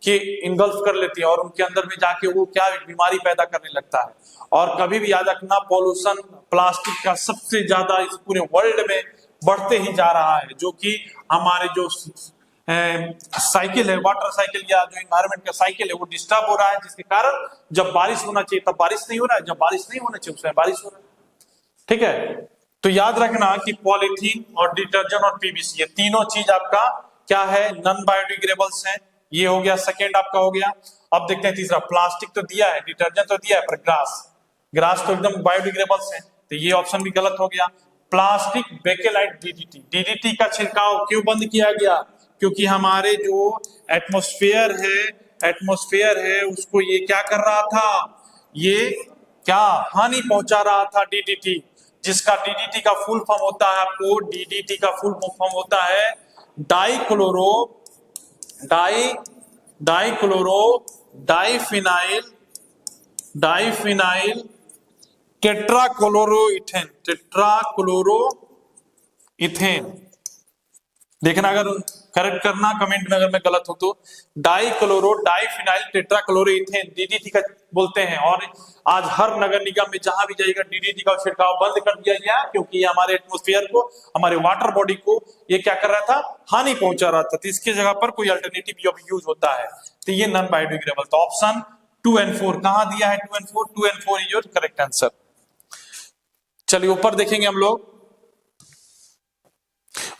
कि इंगल्फ कर लेती है और उनके अंदर में जाके वो क्या बीमारी पैदा करने लगता है। और कभी भी याद रखना, पॉल्यूशन प्लास्टिक का सबसे ज्यादा इस पूरे वर्ल्ड में बढ़ते ही जा रहा है, जो कि हमारे जो साइकिल है, वाटर साइकिल या जो एनवायरनमेंट का साइकिल है, वो डिस्टर्ब हो रहा है, जिसके कारण जब बारिश होना चाहिए तब बारिश नहीं हो रहा है, जब बारिश नहीं होना चाहिए उसमें बारिश हो रहा है, ठीक है। तो याद रखना कि पॉलीथीन और डिटर्जेंट और पीवीसी, ये तीनों चीज आपका क्या है, नॉन बायोडिग्रेडेबल्स हैं। ये हो गया, सेकेंड आपका हो गया। अब देखते हैं तीसरा, प्लास्टिक तो दिया है, डिटर्जेंट तो दिया है, पर ग्रास तो एकदम बायोडिग्रेडेबल्स है, तो ये ऑप्शन भी गलत हो गया। प्लास्टिक बेकेलाइट डीडीटी, डीडीटी का छिड़काव क्यों बंद किया गया? क्योंकि हमारे जो एटमॉस्फेयर है उसको ये क्या कर रहा था, ये क्या हानि पहुंचा रहा था, डीडीटी। जिसका डीडीटी का फुल फॉर्म होता है, आपको डीडीटी का फुल फॉर्म होता है डाइफिनाइल टेट्राक्लोरोइथेन। देखना, अगर करेक्ट करना कमेंट में अगर मैं गलत हूं तो। डाइफिनाइल टेट्राक्लोरोइथेन डीडीटी का बोलते हैं। और आज हर नगर निगम में जहां भी जाएगा डीडीटी का छिड़काव बंद कर दिया गया, क्योंकि ये हमारे एटमॉस्फेयर को, हमारे वाटर बॉडी को ये क्या कर रहा था, हानि पहुंचा रहा था। तो इसकी जगह पर कोई अल्टरनेटिव यूज होता है, तो ये नॉन बायोडिग्रेडेबल। तो ऑप्शन 2 and 4 कहां दिया है, 2 and 4 is your correct answer. चलिए ऊपर देखेंगे हम लोग।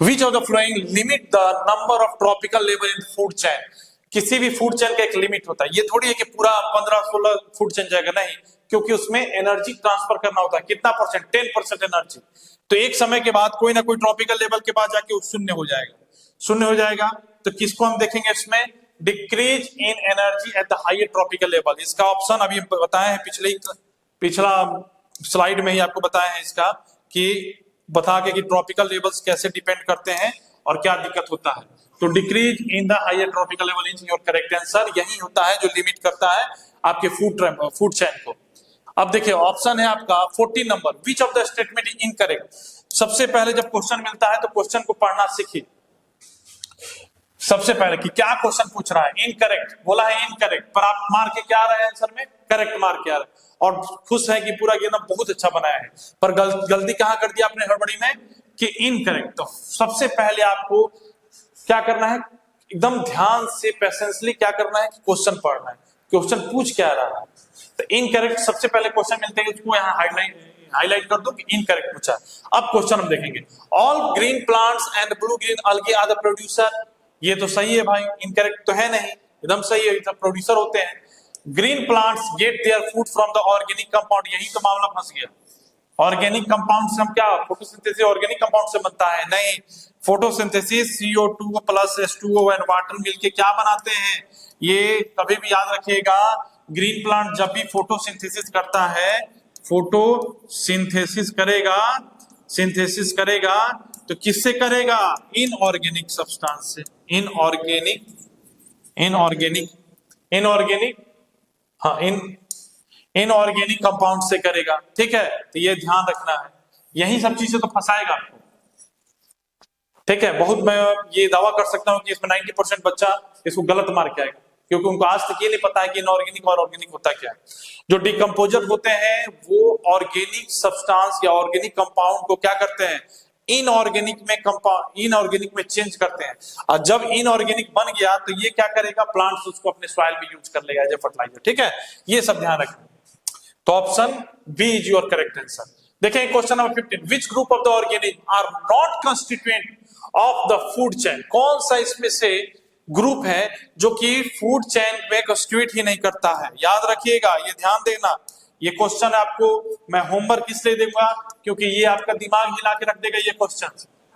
Which of the following limit the number of tropical level in food chain? किसी भी फूड चेन का एक लिमिट होता है। ये थोड़ी है कि पूरा 15-16 फूड चेन जाएगा, नहीं, क्योंकि उसमें एनर्जी ट्रांसफर करना होता है। कितना परसेंट? 10% एनर्जी। तो एक समय के बाद कोई ना कोई ट्रॉपिकल लेवल के पास जाके शून्य हो जाएगा। तो किसको हम देखेंगे इसमें? Decrease in energy at the higher tropical level. इसका ऑप्शन अभी बताए हैं, पिछला स्लाइड में ही आपको बताया है इसका, कि बता के कि ट्रॉपिकल लेवल्स कैसे डिपेंड करते हैं और क्या दिक्कत होता है। तो decrease in the higher tropical level is your correct answer. यही होता है जो लिमिट करता है आपके फूड चेन को। अब देखिए ऑप्शन है आपका 14 number, which of the statement is incorrect. सबसे पहले जब क्वेश्चन मिलता है तो क्वेश्चन को पढ़ना सीखिए सबसे पहले कि क्या क्वेश्चन पूछ रहा है। इनकरेक्ट बोला है, इनकरेक्ट, पर आप मार के क्या आ रहे हैं आंसर में? करेक्ट मार के आ रहे हैं। और खुश है कि पूरा गेम बहुत अच्छा बनाया है, पर गलती कहां कर दिया आपने हड़बड़ी में, कि इनकरेक्ट। तो सबसे पहले आपको क्या करना है, एकदम ध्यान से पेशेंसली क्या करना है कि क्वेश्चन पढ़ना है, क्वेश्चन पूछ क्या रहा है। तो इनकरेक्ट सबसे पहले क्वेश्चन मिलते हैं, उसको यहाँ हाईलाइट कर दो कि इनकरेक्ट पूछा। अब क्वेश्चन हम देखेंगे, all green plants and blue green अलगे आर द प्रोड्यूसर। ये तो सही है भाई, इनकरेक्ट तो है नहीं, एकदम सही है, सब प्रोड्यूसर होते हैं। Green plants get their food from the organic compound, यही तो मामला फंस गया। ऑर्गेनिक कंपाउंड से हम क्या, फोटोसिंथेसिस ऑर्गेनिक कंपाउंड से बनता है? नहीं, photosynthesis CO2 plus H2O and water मिलके क्या बनाते हैं? ये कभी भी याद रखिएगा, ग्रीन प्लांट जब भी फोटोसिंथेसिस करता है, सिंथेसिस करेगा तो किससे करेगा? इनऑर्गेनिक सब्सटेंस से, इनऑर्गेनिक कंपाउंड से करेगा। ठीक है, तो ये ध्यान रखना है, यही सब चीजें तो फंसाएगा आपको। ठीक है, बहुत मैं ये दावा कर सकता हूं कि इसमें 90% बच्चा इसको गलत मार के आएगा, क्योंकि उनको आज तक ये नहीं पता है कि इनऑर्गेनिक और ऑर्गेनिक होता क्या है। जो डिकम्पोजर होते हैं वो ऑर्गेनिक सब्सटेंस या ऑर्गेनिक कंपाउंड को क्या करते हैं? इनऑर्गेनिक में चेंज करते हैं। और जब इनऑर्गेनिक बन गया तो ये क्या करेगा? प्लांट्स उसको अपने सॉइल में यूज कर लेगा एज ए फर्टिलाइजर। ठीक है, ये सब ध्यान रखना। तो option B is your correct answer. देखें question number 15, which group of the organism are not constituent of the food chain. कौन सा इसमें से ग्रुप है जो कि फूड चेन में कंस्टिट्यूट ही नहीं करता है? याद रखिएगा, ये ध्यान देना। ये क्वेश्चन आपको मैं होमवर्क इसलिए दूंगा क्योंकि ये आपका दिमाग हिला के रख देगा। ये क्वेश्चन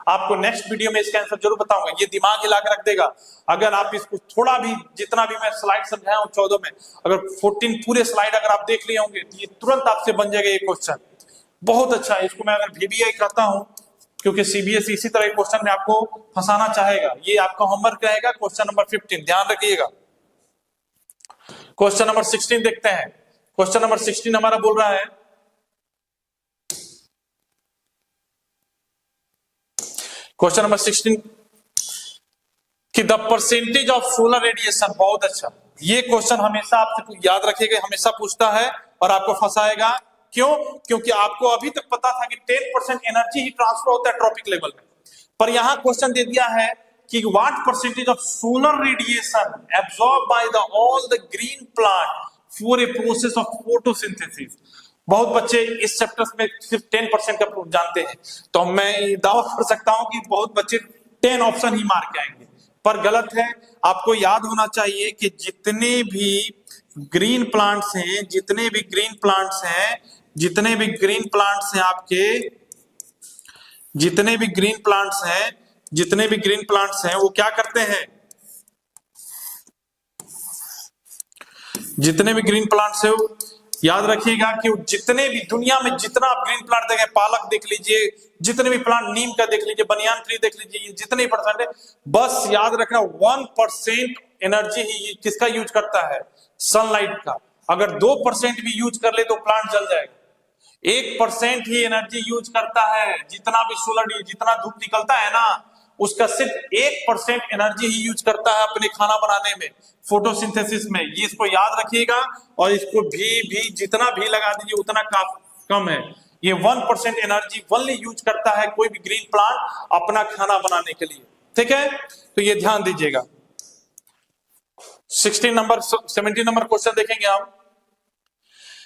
आपको नेक्स्ट वीडियो में इसका आंसर जरूर बताऊंगा, ये दिमाग हिला के रख देगा। अगर आप इसको थोड़ा भी, जितना भी मैं स्लाइड समझाया हूं 14 में, अगर 14 पूरे स्लाइड अगर आप देख लिए होंगे तो ये तुरंत आपसे बन जाएगा ये क्वेश्चन। बहुत अच्छा है, इसको मैं अगर VBI कहता हूं, क्योंकि CBSE इसी तरह क्वेश्चन में आपको फंसाना चाहेगा। ये आपका होमवर्क रहेगा, क्वेश्चन नंबर 15, ध्यान रखिएगा। क्वेश्चन नंबर 16 देखते हैं। क्वेश्चन नंबर 16 हमारा बोल रहा है, क्वेश्चन नंबर 16 कि the percentage of solar radiation. बहुत अच्छा, ये क्वेश्चन हमेशा आपसे याद रखिएगा, हमेशा पूछता है और आपको फंसाएगा। क्यों? क्योंकि आपको अभी तक पता था कि 10% एनर्जी ही ट्रांसफर होता है ट्रॉपिक लेवल में, पर यहां क्वेश्चन दे दिया है कि what percentage of solar radiation absorb by the all the green plant for a process of photosynthesis. बहुत बच्चे इस चैप्टर में सिर्फ 10% का जानते हैं, तो मैं ये दावा कर सकता हूं कि बहुत बच्चे 10 ऑप्शन ही मार के आएंगे, पर गलत है। आपको याद होना चाहिए कि जितने भी ग्रीन प्लांट्स हैं, जितने भी ग्रीन प्लांट्स हैं, जितने भी ग्रीन प्लांट्स हैं आपके, जितने भी ग्रीन प्लांट्स हैं, जितने भी ग्रीन प्लांट्स हैं, वो क्या करते हैं, जितने भी ग्रीन प्लांट्स है, याद रखिएगा कि जितने भी दुनिया में जितना आप ग्रीन प्लांट देखें, पालक देख लीजिए, जितने भी प्लांट, नीम का देख लीजिए, बनियान ट्री देख लीजिए, जितने परसेंट है, बस याद रखना 1% एनर्जी ही किसका यूज करता है, सनलाइट का। अगर 2% भी यूज कर ले तो प्लांट जल जाएगा। 1% ही एनर्जी यूज करता है, जितना भी सोलर, जितना धूप निकलता है ना, उसका सिर्फ 1% एनर्जी ही यूज करता है अपने खाना बनाने में, फोटोसिंथेसिस में। ये इसको याद रखिएगा, और इसको भी जितना भी लगा दीजिए उतना कम है। ये 1% एनर्जी वनली यूज करता है कोई भी ग्रीन प्लांट अपना खाना बनाने के लिए, ठीक है, तो ये ध्यान दीजिएगा। 17 नंबर क्वेश्चन देखेंगे आप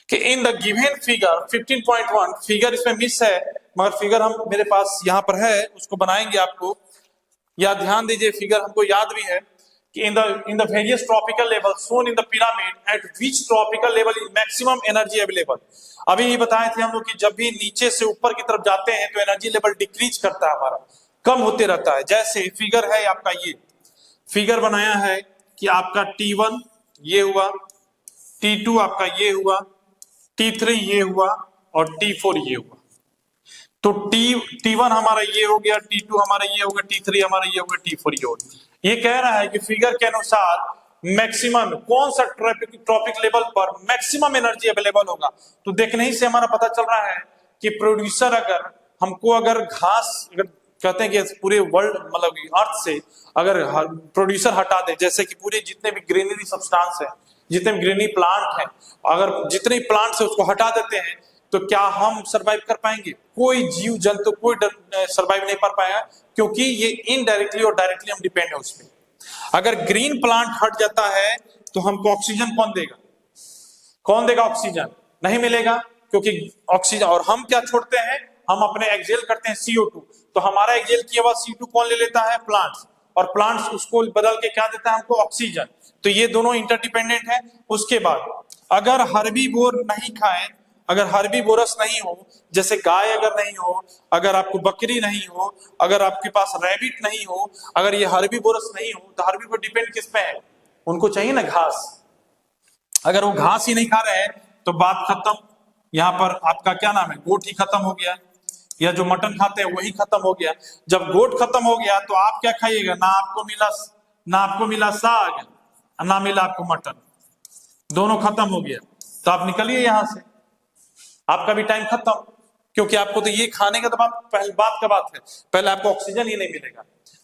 कि in the given figure 15.1, figure इसमें मिस है, मगर फिगर हम मेरे पास यहां पर है, उसको बनाएंगे आपको। या ध्यान दीजिए, फिगर हमको याद भी है कि in the various tropical level shown in the pyramid eight which tropical level is maximum energy available. अभी ये बताए थे हम लोग कि जब भी नीचे से ऊपर की तरफ जाते हैं तो एनर्जी लेवल डिक्रीज करता है, हमारा कम होते रहता है। जैसे फिगर है आपका, ये फिगर बनाया है कि आपका T1 ये हुआ, T2 आपका ये हुआ, T3 ये हुआ, और T4 ये हुआ। तो T1 हमारा ये हो गया, T2 हमारा ये होगा, T3 हमारा ये होगा, T4 ये होगा। ये कह रहा है कि फिगर के अनुसार मैक्सिमम कौन सा ट्रॉपिक लेवल पर मैक्सिमम एनर्जी अवेलेबल होगा। तो देखने ही से हमारा पता चल रहा है कि प्रोड्यूसर अगर घास, अगर कहते हैं कि पूरे वर्ल्ड मतलब अर्थ से अगर प्रोड्यूसर हटा दे, जैसे कि पूरे जितने भी ग्रीनरी सब्सटेंस है, जितने भी ग्रीनरी प्लांट है, अगर जितने प्लांट से उसको हटा देते हैं तो क्या हम सरवाइव कर पाएंगे? कोई जीव जंतु कोई सरवाइव नहीं कर पाएगा, क्योंकि ये इनडायरेक्टली और डायरेक्टली हम डिपेंड है उसपे। अगर ग्रीन प्लांट हट जाता है तो हमको ऑक्सीजन कौन देगा? कौन देगा ऑक्सीजन? नहीं मिलेगा, क्योंकि ऑक्सीजन, और हम क्या छोड़ते हैं, हम अपने एक्सहेल करते हैं CO2, तो हमारा एक्सहेल किया हुआ CO2 कौन ले लेता है? प्लांट्स, और प्लांट्स उसको बदल के क्या देता है हमको? ऑक्सीजन। तो ये दोनों इंटरडिपेंडेंट है। उसके बाद अगर हर्बीवोर नहीं खाए, अगर हर्बीवोरस नहीं हो, जैसे गाय अगर नहीं हो, अगर आपको बकरी नहीं हो, अगर आपके पास रैबिट नहीं हो, अगर ये हर्बीवोरस नहीं हो, तो हर्बीवोर डिपेंड किस पे है? उनको चाहिए ना घास। अगर वो घास ही नहीं खा रहे हैं तो बात खत्म। यहाँ पर आपका क्या नाम है, गोट ही खत्म हो गया, या जो मटन खाते हैं वही खत्म हो गया। जब गोट खत्म हो गया तो आप क्या खाइएगा? ना आपको मिला साग, ना मिला आपको मटन, दोनों खत्म हो गया, तो आप निकलिए यहां से, आपका भी टाइम खत्म, क्योंकि आपको तो ये खाने का तो बात का बात है, पहले आपको ऑक्सीजन ही नहीं मिलेगा।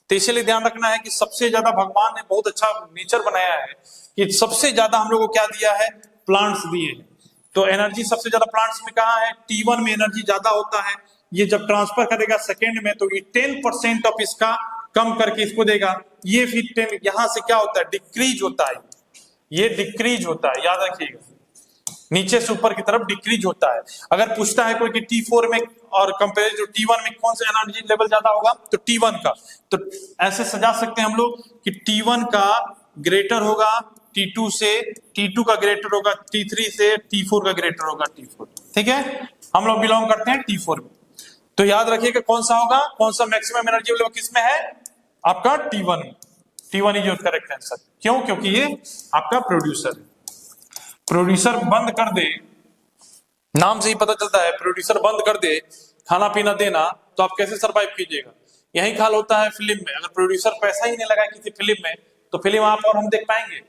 तो इसलिए ध्यान रखना है कि सबसे ज्यादा भगवान ने बहुत अच्छा नेचर बनाया है कि सबसे ज्यादा हम लोग को क्या दिया है? प्लांट्स दिए हैं। तो एनर्जी सबसे ज्यादा प्लांट्स में कहाँ है? T1 में एनर्जी ज्यादा होता है। ये जब ट्रांसफर करेगा सेकेंड में तो ये 10% ऑफ इसका कम करके इसको देगा। ये फिर 10 यहां से क्या होता है? डिक्रीज होता है, ये डिक्रीज होता है, याद रखिएगा, नीचे से ऊपर की तरफ डिक्रीज होता है। अगर पूछता है कोई कि T4 में और कंपेयर टू T1 में कौन सा एनर्जी लेवल ज्यादा होगा, तो T1 का। तो ऐसे सजा सकते हैं हम लोग कि T1 का ग्रेटर होगा T2 से, T2 का ग्रेटर होगा T3 से, T4 का ग्रेटर होगा T4। ठीक है, हम लोग बिलोंग करते हैं T4 में। तो याद रखिएगा कौन सा होगा, कौन सा मैक्सिमम एनर्जी लेवल किस में है? आपका T1 में। T1 is your correct answer. क्यों? क्योंकि ये आपका प्रोड्यूसर है। प्रोड्यूसर बंद कर दे, नाम से ही पता चलता है, प्रोड्यूसर बंद कर दे खाना पीना देना, तो आप कैसे सरवाइव कीजिएगा? यही हाल होता है फिल्म में। अगर प्रोड्यूसर पैसा ही नहीं लगाए किसी फिल्म में तो फिल्म आप और हम देख पाएंगे?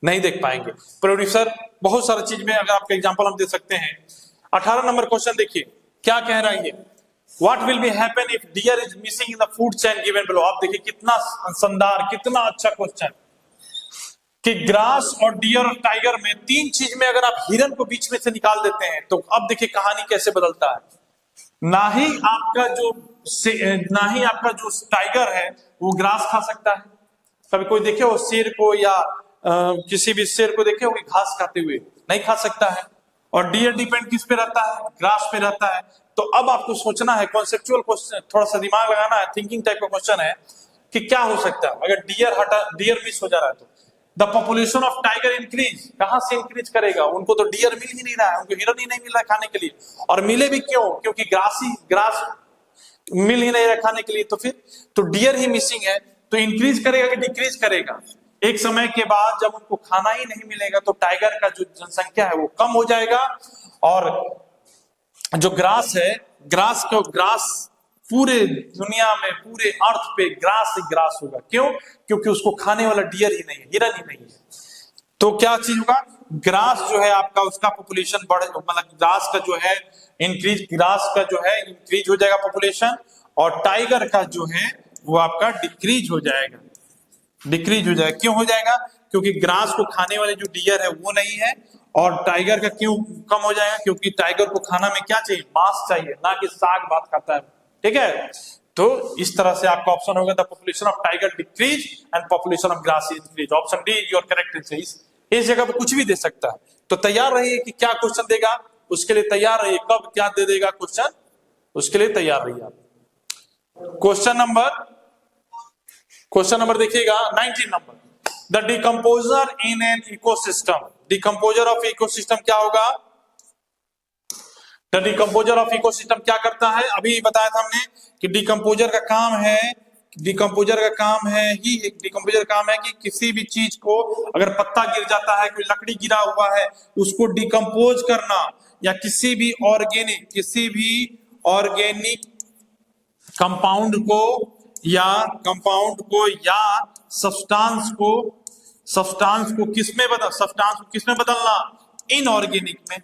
नहीं देख पाएंगे। प्रोड्यूसर बहुत सारी चीज में, अगर आपका एग्जांपल हम दे सकते हैं। 18 नंबर क्वेश्चन देखिए क्या कह रहा है। What will be happen if deer is missing in the food chain given below? आप देखिए कितना शानदार, कितना अच्छा क्वेश्चन कि ग्रास और डियर और टाइगर में तीन चीज में अगर आप हिरन को बीच में से निकाल देते हैं तो अब देखिए कहानी कैसे बदलता है। ना ही आपका जो टाइगर है वो ग्रास खा सकता है। कभी कोई देखे हो शेर को या किसी भी शेर को देखे हो कि घास खाते हुए? नहीं खा सकता है। और डियर डिपेंड किस पे रहता है, ग्रास पे रहता है। तो अब आपको सोचना है, कॉन्सेप्चुअल क्वेश्चन, थोड़ा सा दिमाग लगाना है, थिंकिंग टाइप का क्वेश्चन है कि क्या हो सकता है अगर डियर मिस हो जा रहा है तो। The population of tiger increase, कहां से इंक्रीज करेगा, उनको तो डियर मिल ही नहीं रहा है, उनको हिरन ही नहीं मिल रहा है खाने के लिए, और मिले भी क्यों, क्योंकि ग्रास मिल ही नहीं रहा खाने के लिए, तो फिर तो डियर ही मिसिंग है, तो इंक्रीज करेगा कि डिक्रीज करेगा। एक समय के बाद जब उनको खाना ही नहीं मिलेगा तो टाइगर का जो जनसंख्या है वो कम हो जाएगा, और जो ग्रास है, ग्रास पूरे दुनिया में, पूरे अर्थ पे ग्रास ही ग्रास होगा। क्यों? क्योंकि उसको खाने वाला डियर ही नहीं है, हिरन ही नहीं है। तो क्या चीज होगा, ग्रास जो है आपका, उसका पॉपुलेशन बढ़, मतलब ग्रास का जो है इंक्रीज हो जाएगा पॉपुलेशन, और टाइगर का जो है वो आपका डिक्रीज हो जाएगा। क्यों हो जाएगा? क्योंकि ग्रास को खाने वाले जो डियर है वो नहीं है, और टाइगर का क्यों कम हो जाएगा? क्योंकि टाइगर को खाना में क्या चाहिए, मांस चाहिए, ना कि साग भात खाता है। ठीक है, तो इस तरह से आपका ऑप्शन होगा the population of tiger decrease and population of grass increase. Option D is your correct answer. इस जगह पर कुछ भी दे सकता है, तो तैयार रहिए कि क्या क्वेश्चन देगा, उसके लिए तैयार रहिए, कब क्या दे देगा क्वेश्चन, उसके लिए तैयार रहिए आप। क्वेश्चन नंबर देखिएगा 19 number, the decomposer in an ecosystem. Decomposer of ecosystem क्या होगा? द डिकम्पोजर ऑफ इकोसिस्टम क्या करता है? अभी बताया था हमने कि डिकम्पोजर का काम है कि किसी भी चीज को, अगर पत्ता गिर जाता है, कोई लकड़ी गिरा हुआ है, उसको डिकम्पोज करना, या किसी भी ऑर्गेनिक कंपाउंड को या सब्सटेंस को किसमें बदलना, इनऑर्गेनिक में।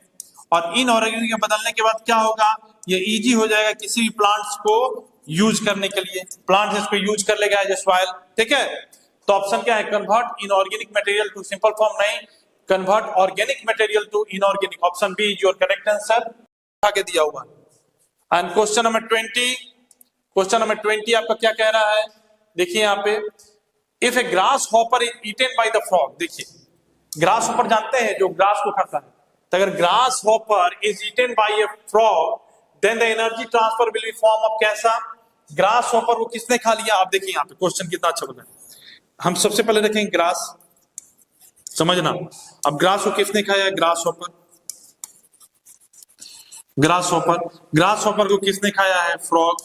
और इनऑर्गेनिक में बदलने के बाद क्या होगा, ये इजी हो जाएगा किसी भी प्लांट्स को यूज करने के लिए, प्लांट इसको यूज कर लेगा एज ए सॉइल। ठीक है, तो ऑप्शन क्या है, convert inorganic material to simple form, नहीं, convert organic material to inorganic. Option B is your correct answer, आगे दिया हुआ। एंड क्वेश्चन नंबर 20 आपका क्या कह रहा है, देखिए यहाँ पे, if a grasshopper is eaten by the frog. देखिए ग्रास हॉपर जानते हैं, जो ग्रास को खाता है, तो अगर grasshopper is eaten by a frog then the energy transfer will be form of कैसा, ग्रास हॉपर को किसने खा लिया। आप देखिए यहाँ पे क्वेश्चन कितना अच्छा बना है। हम सबसे पहले देखेंगे ग्रास, समझना, अब ग्रास को किसने खाया, ग्रास हॉपर को किसने खाया है, फ्रॉग।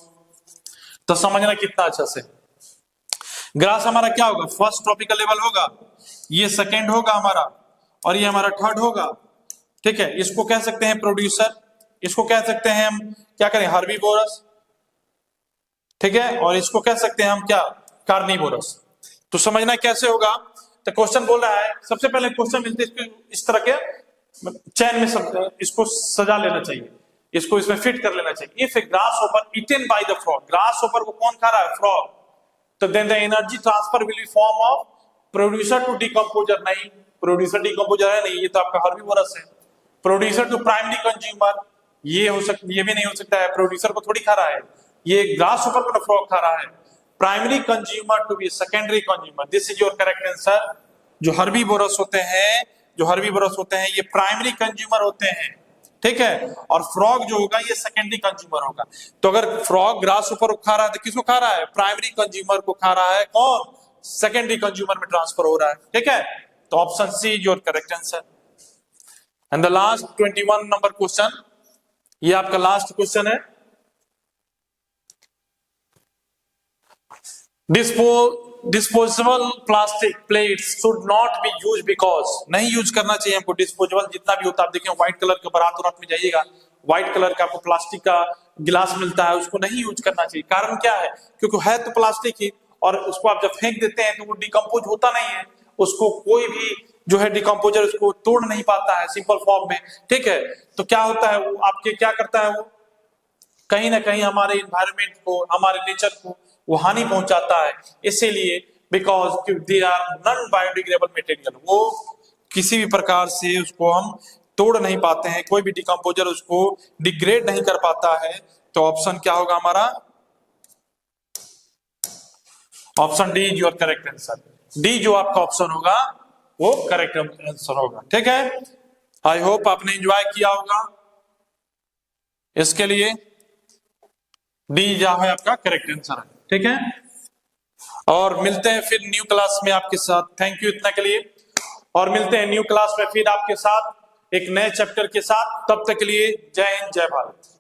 तो समझना कितना अच्छा से, ग्रास हमारा क्या होगा, फर्स्ट ट्रॉपिकल लेवल होगा, ये सेकेंड होगा हमारा, और ये हमारा थर्ड होगा। ठीक है, इसको कह सकते हैं प्रोड्यूसर, इसको कह सकते हैं हम क्या करें, हर्बीवोरस। ठीक है, और इसको कह सकते हैं हम क्या, कार्निवोरस। तो समझना कैसे होगा, तो क्वेश्चन बोल रहा है, सबसे पहले क्वेश्चन मिलते इस तरह के चैन में इसको सजा लेना चाहिए, इसको इसमें फिट कर लेना चाहिए। If a grasshopper eaten by the frog, grasshopper को कौन खा रहा है, फ्रॉग, तो then the energy transfer will be form of producer to decomposer. नहीं, प्रोड्यूसर डिकम्पोजर है नहीं, ये तो आपका हर्बीवोरस है। प्रोड्यूसर टू प्राइमरी कंज्यूमर, ये भी नहीं हो सकता है, प्रोड्यूसर को थोड़ी खा रहा है, ये ग्रास हॉपर को फ्रॉग खा रहा है। Primary consumer to be secondary consumer, this is your correct answer. जो हर्बीवोरस होते हैं ये प्राइमरी कंज्यूमर होते हैं। ठीक है, और फ्रॉग जो होगा ये सेकेंडरी कंज्यूमर होगा। तो अगर फ्रॉग ग्रास हॉपर को खा रहा है तो किसको खा रहा है, प्राइमरी कंज्यूमर को खा रहा है, कौन, सेकेंडरी कंज्यूमर में ट्रांसफर हो रहा है। ठीक है, तो option C is your correct answer. And the last 21 number question, ये आपका लास्ट क्वेश्चन है। Disposable plastic plates should not be use because, नहीं यूज करना चाहिए हमको डिस्पोजेबल जितना भी होता है। आप देखें व्हाइट कलर का, बारात में जाइएगा, व्हाइट कलर का आपको प्लास्टिक का गिलास मिलता है, उसको नहीं यूज करना चाहिए। कारण क्या है, क्योंकि है तो प्लास्टिक ही, और उसको आप जब फेंक देते हैं तो वो डिकम्पोज होता नहीं है, उसको कोई भी जो है डिकम्पोजर उसको तोड़ नहीं पाता है सिंपल फॉर्म में। ठीक है, तो क्या होता है, वो आपके क्या करता है, वो कहीं ना कहीं हमारे इन्वायरमेंट को, हमारे नेचर को वो हानि पहुंचाता है। इसीलिए because they are non biodegradable material, वो किसी भी प्रकार से उसको हम तोड़ नहीं पाते हैं, कोई भी डिकम्पोजर उसको डिग्रेड नहीं कर पाता है। तो ऑप्शन क्या होगा हमारा, option D is your correct answer. D जो आपका ऑप्शन होगा वो करेक्ट आंसर होगा। ठीक है, आई होप आपने एंजॉय किया होगा। इसके लिए डी जो है आपका करेक्ट आंसर है। ठीक है, और मिलते हैं फिर न्यू क्लास में आपके साथ। थैंक यू इतना के लिए, और मिलते हैं न्यू क्लास में फिर आपके साथ एक नए चैप्टर के साथ। तब तक के लिए जय हिंद, जय भारत।